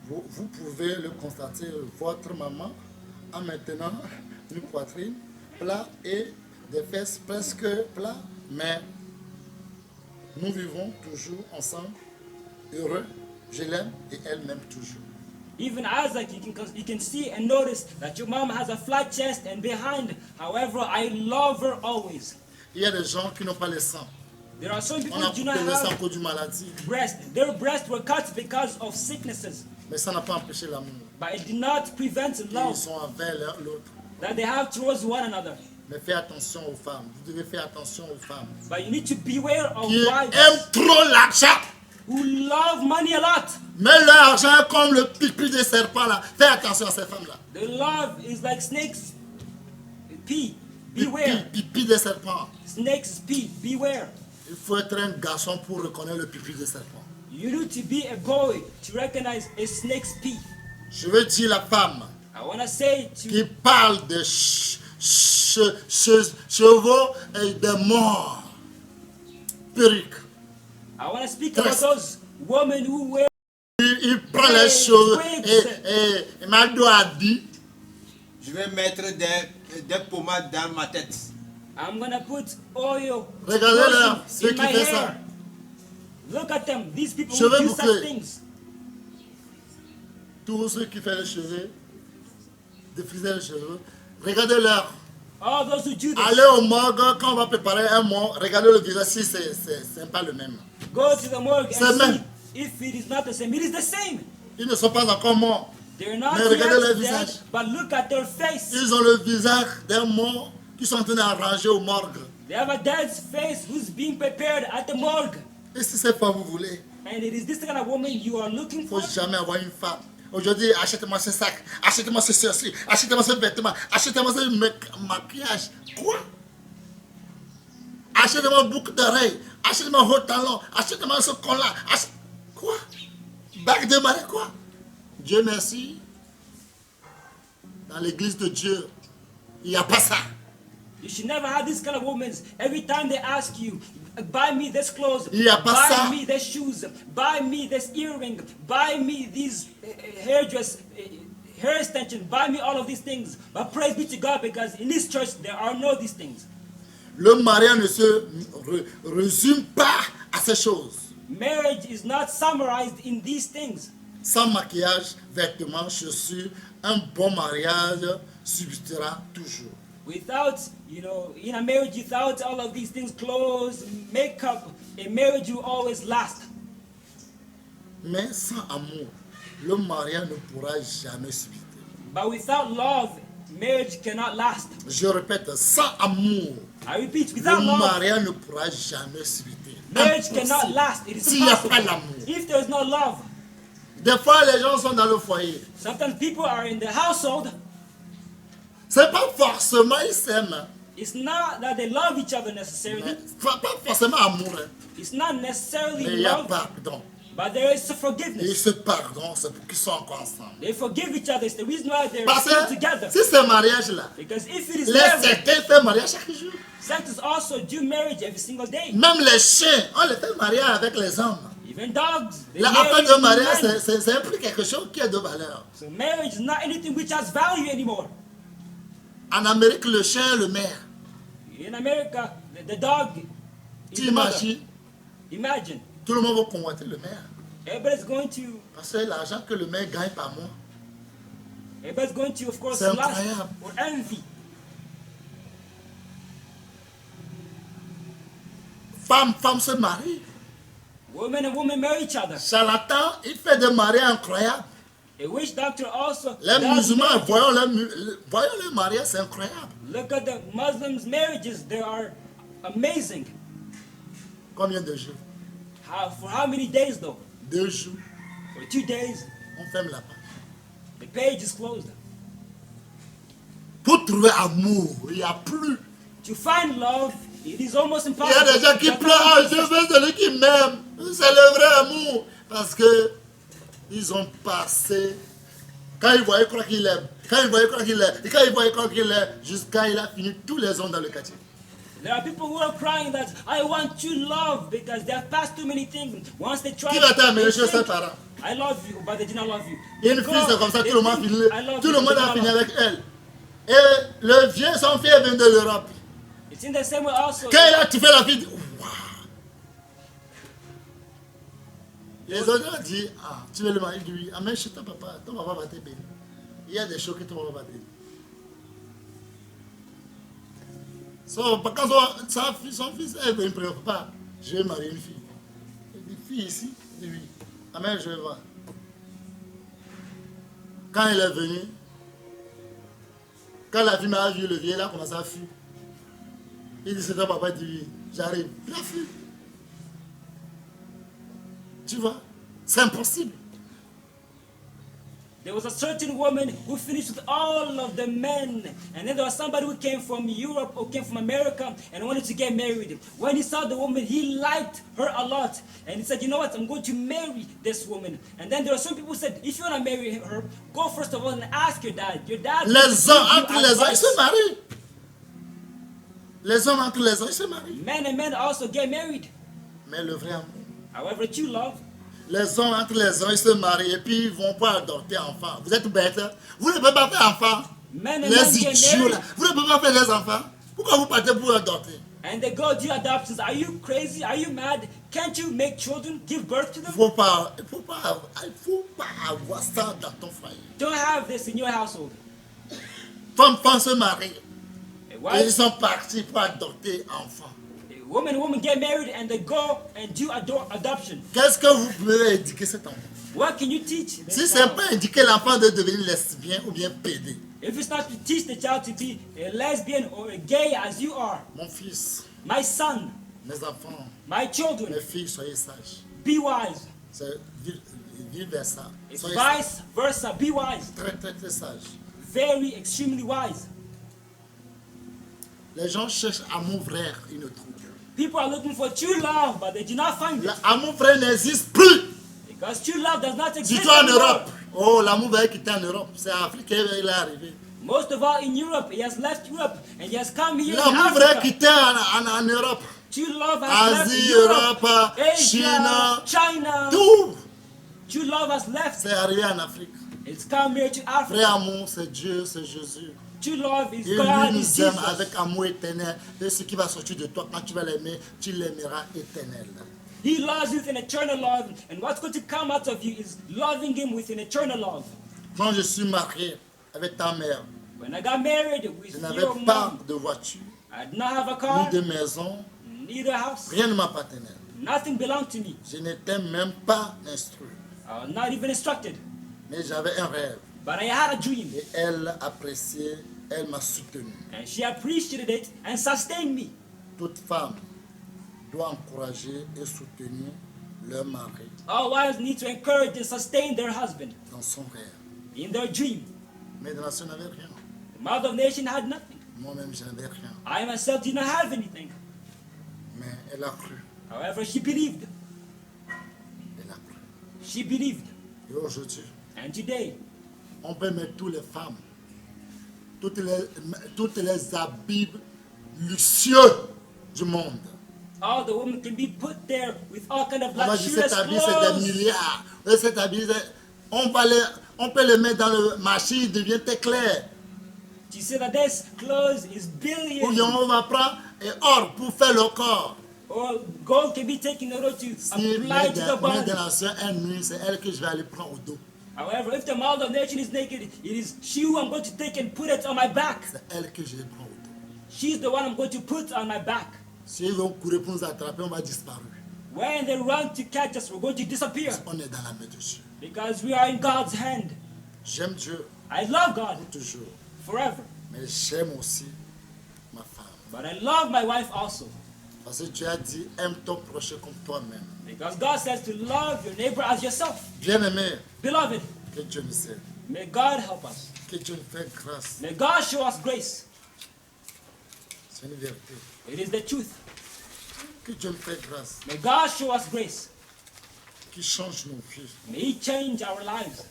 Speaker 2: vous pouvez le constater, votre maman a maintenant une poitrine plat et des fesses presque plats, mais nous vivons toujours ensemble, heureux. Je l'aime et elle m'aime toujours.
Speaker 3: Even Isaac, you can see and notice that your mom has a flat chest and behind. However, I love her always.
Speaker 2: Il y a des gens qui n'ont pas le sang.
Speaker 3: There are some people
Speaker 2: On a
Speaker 3: who do
Speaker 2: coupé
Speaker 3: not
Speaker 2: le sang à
Speaker 3: have
Speaker 2: cause d'une maladie,
Speaker 3: breast. Their breasts were cut because of sicknesses,
Speaker 2: mais ça n'a pas empêché l'amour.
Speaker 3: but it did not prevent
Speaker 2: Ils
Speaker 3: love
Speaker 2: sont envers l'autre.
Speaker 3: that they have towards one another.
Speaker 2: Mais fais attention aux femmes. Vous devez faire attention aux femmes
Speaker 3: But you need to beware of
Speaker 2: qui
Speaker 3: wives
Speaker 2: aiment trop l'argent.
Speaker 3: who love money a lot.
Speaker 2: Mais leur argent est comme le pipi des serpents là. Fais attention à ces femmes là.
Speaker 3: The love is like snakes pee. Beware.
Speaker 2: Pipi des serpents.
Speaker 3: Snakes pee. Beware.
Speaker 2: Il faut être un garçon pour reconnaître le pipi des serpents.
Speaker 3: You need to be a boy to recognize a snake's pee.
Speaker 2: Je veux dire la femme
Speaker 3: I want to say
Speaker 2: qui
Speaker 3: to
Speaker 2: parle de chevaux et de morts. Perruque.
Speaker 3: I want to speak about those women who wear
Speaker 2: Il prend les cheveux et Mado a dit,
Speaker 4: Je vais mettre des pommades dans ma tête.
Speaker 3: I'm gonna put oil
Speaker 2: regardez-leur,
Speaker 3: lotion
Speaker 2: ceux
Speaker 3: in
Speaker 2: qui
Speaker 3: my
Speaker 2: font ça.
Speaker 3: hair. Look at them. These people
Speaker 2: Cheveux
Speaker 3: who do such
Speaker 2: bouclés.
Speaker 3: things.
Speaker 2: Tous ceux qui font les cheveux, défriser les cheveux, regardez-leur.
Speaker 3: All those who do this.
Speaker 2: Allez au morgue, quand on va préparer un mort, regardez le visage si c'est pas le même.
Speaker 3: Go to the morgue
Speaker 2: C'est
Speaker 3: and
Speaker 2: même.
Speaker 3: see if it is not the same. It is the same.
Speaker 2: Ils ne sont pas encore morts.
Speaker 3: They're not
Speaker 2: Mais regardez leur
Speaker 3: yet
Speaker 2: visage.
Speaker 3: dead, but look at their face.
Speaker 2: Ils ont le visage d'un mort qui sont en train d'arranger au morgue.
Speaker 3: They have a dead's face who's being prepared at the morgue.
Speaker 2: Et si c'est pas vous voulez,
Speaker 3: And it is this kind of woman you are looking
Speaker 2: il ne
Speaker 3: for.
Speaker 2: faut jamais avoir une femme. Aujourd'hui, achetez-moi ce sac, achetez-moi ce ceci, achetez-moi ce vêtement, achetez-moi ce maquillage. Quoi? Achetez-moi boucle d'oreilles, achetez-moi haut talon, achetez-moi ce collant. Quoi? Bague de marée, quoi? Dieu merci. Dans l'église de Dieu, il n'y a pas ça.
Speaker 3: You should never have this kind of women. Every time they ask you, buy me this clothes,
Speaker 2: Il y a pas ça.
Speaker 3: buy me this shoes, buy me this earring, buy me these hairdress, hair extension, buy me all of these things. But praise be to God, because in this church there are no these things.
Speaker 2: Le mariage ne se résume pas à ces choses.
Speaker 3: Marriage is not summarized in these things.
Speaker 2: Sans maquillage, vêtements, chaussures, un bon mariage subsistera toujours.
Speaker 3: Without, in a marriage, without all of these things, clothes, makeup, a marriage will always last.
Speaker 2: Mais sans amour, le mariage ne pourra jamais subsister.
Speaker 3: But without love, marriage cannot last.
Speaker 2: Je répète, sans amour,
Speaker 3: I repeat,
Speaker 2: le
Speaker 3: without love,
Speaker 2: mariage ne pourra jamais subsister.
Speaker 3: marriage
Speaker 2: Impossible.
Speaker 3: cannot last. It is
Speaker 2: S'il n'y a pas
Speaker 3: impossible.
Speaker 2: l'amour.
Speaker 3: If there is no love,
Speaker 2: Des fois, les gens sont dans le foyer.
Speaker 3: sometimes people are in the household.
Speaker 2: C'est pas forcément ils s'aiment,
Speaker 3: It's not that they love each other
Speaker 2: mais
Speaker 3: necessarily.
Speaker 2: pas forcément amour. Hein.
Speaker 3: It's not
Speaker 2: Mais
Speaker 3: necessarily
Speaker 2: il y a
Speaker 3: love,
Speaker 2: pardon.
Speaker 3: but there is a
Speaker 2: Et
Speaker 3: forgiveness.
Speaker 2: ce pardon, c'est pour qu'ils soient encore ensemble.
Speaker 3: They forgive each other. It's the reason why they're
Speaker 2: Parce
Speaker 3: still
Speaker 2: que
Speaker 3: together.
Speaker 2: si c'est mariage-là,
Speaker 3: Because if it is
Speaker 2: les
Speaker 3: marriage,
Speaker 2: certains font mariage chaque jour.
Speaker 3: Saints also do marriage every single day.
Speaker 2: Même les chiens, on les fait marier avec les hommes.
Speaker 3: Even dogs, they
Speaker 2: L'affaire de
Speaker 3: marry
Speaker 2: mariage,
Speaker 3: men.
Speaker 2: c'est un peu quelque chose qui est de valeur.
Speaker 3: So marriage is not anything which has value anymore.
Speaker 2: En Amérique, le chien est le maire.
Speaker 3: In America, the dog is
Speaker 2: Tu
Speaker 3: the mother.
Speaker 2: imagines,
Speaker 3: Imagine,
Speaker 2: tout le monde va convoiter le maire.
Speaker 3: everybody's going to,
Speaker 2: Parce que l'argent que le maire gagne par mois,
Speaker 3: of course,
Speaker 2: C'est
Speaker 3: lust
Speaker 2: incroyable.
Speaker 3: or envy.
Speaker 2: femme se marie.
Speaker 3: Women and women marry each other.
Speaker 2: Charlatan, il fait des mariages incroyables.
Speaker 3: A witch doctor also
Speaker 2: Les
Speaker 3: does
Speaker 2: musulmans,
Speaker 3: marriages.
Speaker 2: voyons les mariages, c'est incroyable.
Speaker 3: Look at the Muslims' marriages. They are amazing.
Speaker 2: Combien de jours?
Speaker 3: For how many days though?
Speaker 2: 2 jours.
Speaker 3: For 2 days,
Speaker 2: On ferme la page.
Speaker 3: the page is closed.
Speaker 2: Pour trouver amour, il n'y a plus.
Speaker 3: To find love, it is almost
Speaker 2: Il y
Speaker 3: impossible.
Speaker 2: a des gens qui
Speaker 3: But
Speaker 2: pleurent, ah, je veux celui qui m'aime. C'est le vrai amour. Parce que ils ont passé. Quand ils voyaient quoi qu'il aime, quand ils voyaient quoi qu'il aime, et quand ils voyaient quoi qu'il aime, jusqu'à il a fini tous les hommes dans le quartier.
Speaker 3: There are people who are crying that I want to love because they have passed too many things. Once they try,
Speaker 2: Qui va t'amener
Speaker 3: they
Speaker 2: chez ses
Speaker 3: think,
Speaker 2: parents?
Speaker 3: I love you, but they did not love you.
Speaker 2: Il y a une
Speaker 3: They
Speaker 2: fille,
Speaker 3: go,
Speaker 2: c'est comme ça,
Speaker 3: they
Speaker 2: tout le monde a
Speaker 3: think,
Speaker 2: fini.
Speaker 3: I love
Speaker 2: Tout
Speaker 3: you,
Speaker 2: le monde
Speaker 3: but
Speaker 2: a
Speaker 3: they
Speaker 2: fini
Speaker 3: did not
Speaker 2: avec
Speaker 3: love
Speaker 2: elle. Et le vieux, son fils vient de l'Europe.
Speaker 3: you. It's in the same way also.
Speaker 2: Quand il a tué la fille, waouh. Les autres ont dit, ah, tu veux le mari? Il dit oui. Amène chez ton papa va te bénir. Il y a des choses que ton papa va te bénir. Quand son fils est venu, il ne pas, je vais marier une fille. Il dit, fille ici? Il dit oui. Amène, je vais voir. Quand il est venu, quand la fille m'a vu, le vieil, il a commencé à fuir. Il dit, c'est ton papa, il dit oui, j'arrive. Il a fui. Tu vois, c'est impossible.
Speaker 3: There was a certain woman who finished with all of the men. And then there was somebody who came from Europe or came from America and wanted to get married. When he saw the woman, he liked her a lot. And he said, you know what, I'm going to marry this woman. And then there are some people who said, if you want to marry her, go first of all and ask your dad. Your dad
Speaker 2: Les hommes, entre les hommes, ils
Speaker 3: advice.
Speaker 2: se marient. Les hommes, entre les hommes, ils se marient.
Speaker 3: Men and men also get married.
Speaker 2: Mais le vrai amour,
Speaker 3: However, true love,
Speaker 2: les hommes, entre les hommes, ils se marient et puis ils vont pas adopter enfants. Vous êtes bêtes. Vous ne pouvez pas faire enfants.
Speaker 3: men and men
Speaker 2: Les
Speaker 3: get
Speaker 2: idiots là.
Speaker 3: married.
Speaker 2: Vous ne pouvez pas faire des enfants. Pourquoi vous partez pour adopter?
Speaker 3: And they go do adoptions. Are you crazy? Are you mad? Can't you make children, give birth to
Speaker 2: Il
Speaker 3: them?
Speaker 2: faut pas avoir ça dans ton foyer.
Speaker 3: Don't have this in your household.
Speaker 2: Femmes se marient.
Speaker 3: A
Speaker 2: Et ils
Speaker 3: wife,
Speaker 2: sont partis pour adopter enfants.
Speaker 3: women get married and they go and do adoption.
Speaker 2: Qu'est-ce que vous pouvez éduquer cet enfant?
Speaker 3: What can you teach?
Speaker 2: Si
Speaker 3: this
Speaker 2: ce n'est
Speaker 3: child?
Speaker 2: pas éduquer l'enfant de devenir lesbien ou bien pédé,
Speaker 3: If it's not to teach the child to be a lesbian or a gay as you are,
Speaker 2: mon fils,
Speaker 3: my son,
Speaker 2: mes enfants,
Speaker 3: my
Speaker 2: mes
Speaker 3: children,
Speaker 2: filles, soyez sages.
Speaker 3: be wise.
Speaker 2: C'est vice versa.
Speaker 3: It's
Speaker 2: Soyez sages.
Speaker 3: vice versa. Be wise.
Speaker 2: Très, très, très sages.
Speaker 3: Very, extremely wise.
Speaker 2: Les gens cherchent amour vrai, ils ne trouvent.
Speaker 3: People are looking for true love, but they do not find it.
Speaker 2: L'amour vrai n'existe plus.
Speaker 3: Because true love does not exist
Speaker 2: Surtout en
Speaker 3: anymore.
Speaker 2: Europe. Oh, l'amour vrai qui était en Europe, c'est africain, il est arrivé.
Speaker 3: Most of all in Europe, he has left Europe and he has come here in
Speaker 2: L'amour vrai qui
Speaker 3: Africa.
Speaker 2: était en Europe,
Speaker 3: True love has left
Speaker 2: Asie,
Speaker 3: Europe,
Speaker 2: Europe,
Speaker 3: Asia,
Speaker 2: Chine,
Speaker 3: China.
Speaker 2: tout,
Speaker 3: True love has left.
Speaker 2: c'est arrivé en Afrique.
Speaker 3: It's come here to
Speaker 2: Vrai
Speaker 3: Africa.
Speaker 2: amour, c'est Dieu, c'est Jésus.
Speaker 3: True love is
Speaker 2: Et
Speaker 3: God,
Speaker 2: lui
Speaker 3: is
Speaker 2: nous aime
Speaker 3: Jesus.
Speaker 2: avec amour éternel. Et ce qui va sortir de toi, quand tu vas l'aimer, tu l'aimeras éternel.
Speaker 3: He loves you with an eternal love, and what's going to come out of you is loving him with an eternal love.
Speaker 2: Quand je suis marié avec ta mère,
Speaker 3: When I got married
Speaker 2: je
Speaker 3: with
Speaker 2: n'avais
Speaker 3: your
Speaker 2: pas
Speaker 3: mom,
Speaker 2: de voiture,
Speaker 3: I did not have a
Speaker 2: ni
Speaker 3: car,
Speaker 2: de maison,
Speaker 3: neither house,
Speaker 2: rien ne m'appartenait.
Speaker 3: nothing belonged to me.
Speaker 2: Je n'étais même pas instruit.
Speaker 3: I was not even instructed,
Speaker 2: Mais j'avais un rêve.
Speaker 3: but I had a dream,
Speaker 2: Et elle appréciait, elle m'a soutenu.
Speaker 3: and she appreciated it and sustained me.
Speaker 2: Toute femme doit encourager et soutenir leur mari
Speaker 3: All wives need to encourage and sustain their husband
Speaker 2: dans son rêve.
Speaker 3: in their dream.
Speaker 2: Mais de nation n'avait rien.
Speaker 3: The mother of nation had nothing.
Speaker 2: Moi-même, je n'avais rien.
Speaker 3: I myself did not have anything.
Speaker 2: Mais elle a cru.
Speaker 3: However, she believed.
Speaker 2: Elle a cru.
Speaker 3: She believed.
Speaker 2: Et aujourd'hui,
Speaker 3: And today,
Speaker 2: on peut mettre toutes les femmes, toutes les habits luxueux du monde.
Speaker 3: all the women can be put there with all kind of
Speaker 2: On va dire
Speaker 3: luxurious
Speaker 2: cet habit, c'est des
Speaker 3: clothes.
Speaker 2: milliards. Et cet habit, on peut le mettre dans le marché, il devient très clair.
Speaker 3: You see that this clothes is
Speaker 2: Ou bien
Speaker 3: billions.
Speaker 2: on va prendre et or pour faire le corps.
Speaker 3: or gold can be taken in order to
Speaker 2: Si
Speaker 3: apply to the
Speaker 2: l'un
Speaker 3: body.
Speaker 2: des nations est nu, c'est elle que je vais aller prendre au dos.
Speaker 3: However, if the mother of nation is naked, it is she who I'm going to take and put it on my back.
Speaker 2: C'est elle que je vais prendre au dos.
Speaker 3: She's the one I'm going to put on my back.
Speaker 2: Si ils vont courir pour nous attraper, on va disparaître.
Speaker 3: When they run to catch us, we're going to disappear
Speaker 2: On est dans la main de Dieu.
Speaker 3: because we are in God's hand.
Speaker 2: J'aime Dieu
Speaker 3: I love God
Speaker 2: pour toujours,
Speaker 3: forever,
Speaker 2: mais j'aime aussi ma femme.
Speaker 3: but I love my wife also.
Speaker 2: Parce que Dieu a dit, aime ton prochain comme toi-même.
Speaker 3: Because God says to love your neighbor as yourself.
Speaker 2: Bien-aimé,
Speaker 3: Beloved,
Speaker 2: que Dieu nous aide.
Speaker 3: may God help us.
Speaker 2: Que Dieu nous fasse grâce.
Speaker 3: May God show us grace.
Speaker 2: C'est une vérité.
Speaker 3: It is the truth.
Speaker 2: Que Dieu nous fasse grâce.
Speaker 3: May God show us grace.
Speaker 2: Qui change nos vies.
Speaker 3: May He change our lives.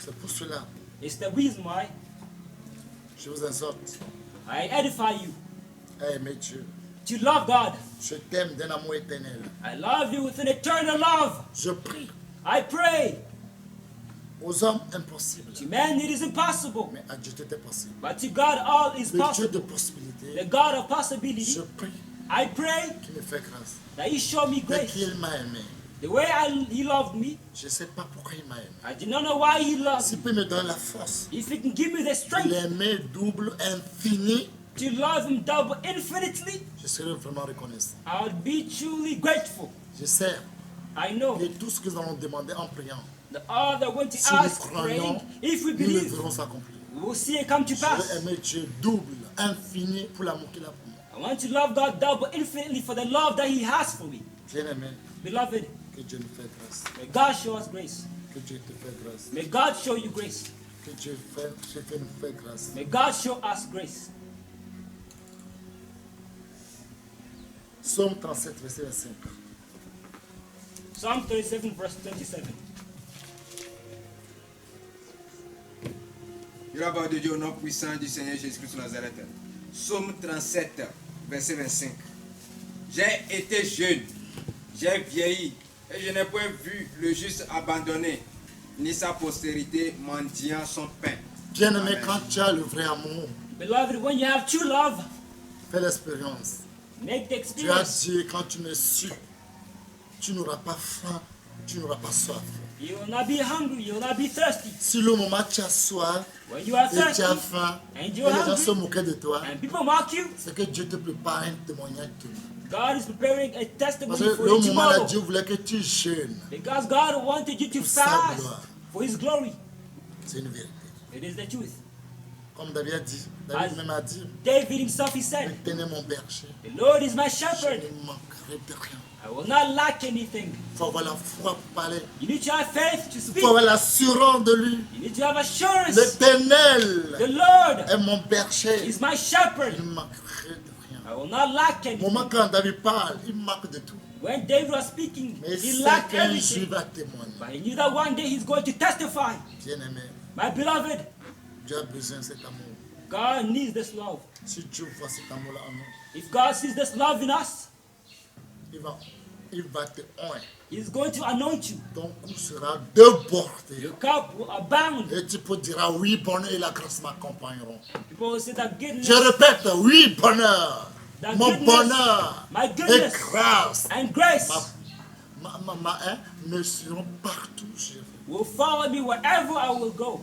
Speaker 2: C'est pour cela
Speaker 3: It's the reason why
Speaker 2: je vous exhorte
Speaker 3: I edify you
Speaker 2: à aimer Dieu.
Speaker 3: to love God.
Speaker 2: Je t'aime d'un amour éternel.
Speaker 3: I love you with an eternal love.
Speaker 2: Je prie
Speaker 3: I pray.
Speaker 2: aux hommes impossibles.
Speaker 3: To man it is impossible,
Speaker 2: Mais à Dieu tout est possible.
Speaker 3: but to God all is
Speaker 2: Le Dieu
Speaker 3: possible.
Speaker 2: de possibilité,
Speaker 3: The God of
Speaker 2: je
Speaker 3: possibility,
Speaker 2: prie
Speaker 3: I pray
Speaker 2: qu'il me fait grâce.
Speaker 3: that He show me
Speaker 2: Dès
Speaker 3: grace.
Speaker 2: qu'il m'a aimé,
Speaker 3: The way He loved me,
Speaker 2: je ne sais pas pourquoi il m'a aimé.
Speaker 3: I do not know why He loved
Speaker 2: S'il
Speaker 3: me.
Speaker 2: peut me donner la force
Speaker 3: If He can give me the
Speaker 2: de
Speaker 3: strength
Speaker 2: l'aimer double, infini,
Speaker 3: to love Him double infinitely,
Speaker 2: je serai vraiment reconnaissant.
Speaker 3: I'll be truly grateful.
Speaker 2: Je sais
Speaker 3: I know
Speaker 2: que tout ce que nous allons demander en priant,
Speaker 3: that all that we're going to
Speaker 2: si nous
Speaker 3: ask,
Speaker 2: croyons,
Speaker 3: praying, if we
Speaker 2: nous le
Speaker 3: believe,
Speaker 2: verrons s'accomplir.
Speaker 3: we will see it come to
Speaker 2: Je
Speaker 3: pass.
Speaker 2: veux aimer Dieu double, infini pour l'amour qu'il a pour moi.
Speaker 3: I want to love God double infinitely for the love that He has for me.
Speaker 2: Bien-aimé,
Speaker 3: Beloved,
Speaker 2: que Dieu nous fait grâce.
Speaker 3: may God show us grace.
Speaker 2: Que Dieu te fait grâce.
Speaker 3: May God show you grace.
Speaker 2: Que Dieu nous fait grâce.
Speaker 3: May God show us grace.
Speaker 2: Psaume 37, verset 25.
Speaker 3: Psalm 37, verse 27.
Speaker 4: La parole de Dieu au nom puissant du Seigneur Jésus-Christ de Nazareth. Psaume 37, verset 25. J'ai été jeune, j'ai vieilli, et je n'ai point vu le juste abandonné, ni sa postérité mendiant son pain.
Speaker 2: Bien-aimé,
Speaker 4: Amen.
Speaker 2: quand tu as le vrai amour,
Speaker 3: Beloved, when you have true love,
Speaker 2: fais l'expérience.
Speaker 3: make the
Speaker 2: Tu as
Speaker 3: experience.
Speaker 2: dit, quand tu me suis, tu n'auras pas faim, tu n'auras pas soif.
Speaker 3: You will not be hungry, you will not be thirsty.
Speaker 2: Si le moment tu as soif
Speaker 3: When you are
Speaker 2: et tu as
Speaker 3: thirsty
Speaker 2: faim,
Speaker 3: and
Speaker 2: et les
Speaker 3: you are
Speaker 2: gens se
Speaker 3: hungry
Speaker 2: moquaient de toi,
Speaker 3: and people mock you,
Speaker 2: c'est que Dieu te prépare un témoignage de nous.
Speaker 3: God is preparing a
Speaker 2: Parce
Speaker 3: testimony
Speaker 2: que
Speaker 3: for
Speaker 2: le
Speaker 3: you
Speaker 2: moment là,
Speaker 3: tomorrow.
Speaker 2: Dieu voulait que tu jeûnes.
Speaker 3: Because God wanted you to
Speaker 2: Pour sa
Speaker 3: fast
Speaker 2: gloire.
Speaker 3: for His glory.
Speaker 2: C'est une vérité.
Speaker 3: It is the truth.
Speaker 2: Comme David a dit, David
Speaker 3: As-
Speaker 2: même a dit,
Speaker 3: David himself, he said,
Speaker 2: L'éternel est mon berger,
Speaker 3: the Lord is my
Speaker 2: je
Speaker 3: shepherd.
Speaker 2: ne manquerai de rien.
Speaker 3: I will not lack anything.
Speaker 2: Il faut avoir la foi pour parler.
Speaker 3: You need to have faith to
Speaker 2: Il
Speaker 3: speak.
Speaker 2: faut avoir l'assurance de lui.
Speaker 3: You need to have assurance.
Speaker 2: L'éternel
Speaker 3: The Lord
Speaker 2: est mon berger.
Speaker 3: is my
Speaker 2: Je
Speaker 3: shepherd.
Speaker 2: ne manquerai de rien.
Speaker 3: I will not lack
Speaker 2: Au
Speaker 3: anything.
Speaker 2: moment quand David parle, il manque de tout.
Speaker 3: When David was speaking,
Speaker 2: Mais
Speaker 3: he
Speaker 2: c'est
Speaker 3: lacked
Speaker 2: qu'un jour
Speaker 3: everything.
Speaker 2: il va témoigner.
Speaker 3: But he knew that one day he's going to testify.
Speaker 2: Bien-aimé,
Speaker 3: My beloved,
Speaker 2: Dieu a besoin de cet amour.
Speaker 3: God needs this love.
Speaker 2: Si Dieu voit cet amour-là en nous,
Speaker 3: If God sees this love in us,
Speaker 2: il va te oindre.
Speaker 3: He's going to anoint you.
Speaker 2: Ton cou sera débordé.
Speaker 3: Your cup will abound.
Speaker 2: Et tu peux dire, oui, bonheur et la grâce m'accompagneront.
Speaker 3: People will say that goodness,
Speaker 2: Je répète, oui, bonheur.
Speaker 3: that
Speaker 2: Mon
Speaker 3: goodness,
Speaker 2: bonheur
Speaker 3: my
Speaker 2: et
Speaker 3: goodness
Speaker 2: grâce
Speaker 3: and grace
Speaker 2: me suivront partout où je vais.
Speaker 3: will follow me wherever I will go.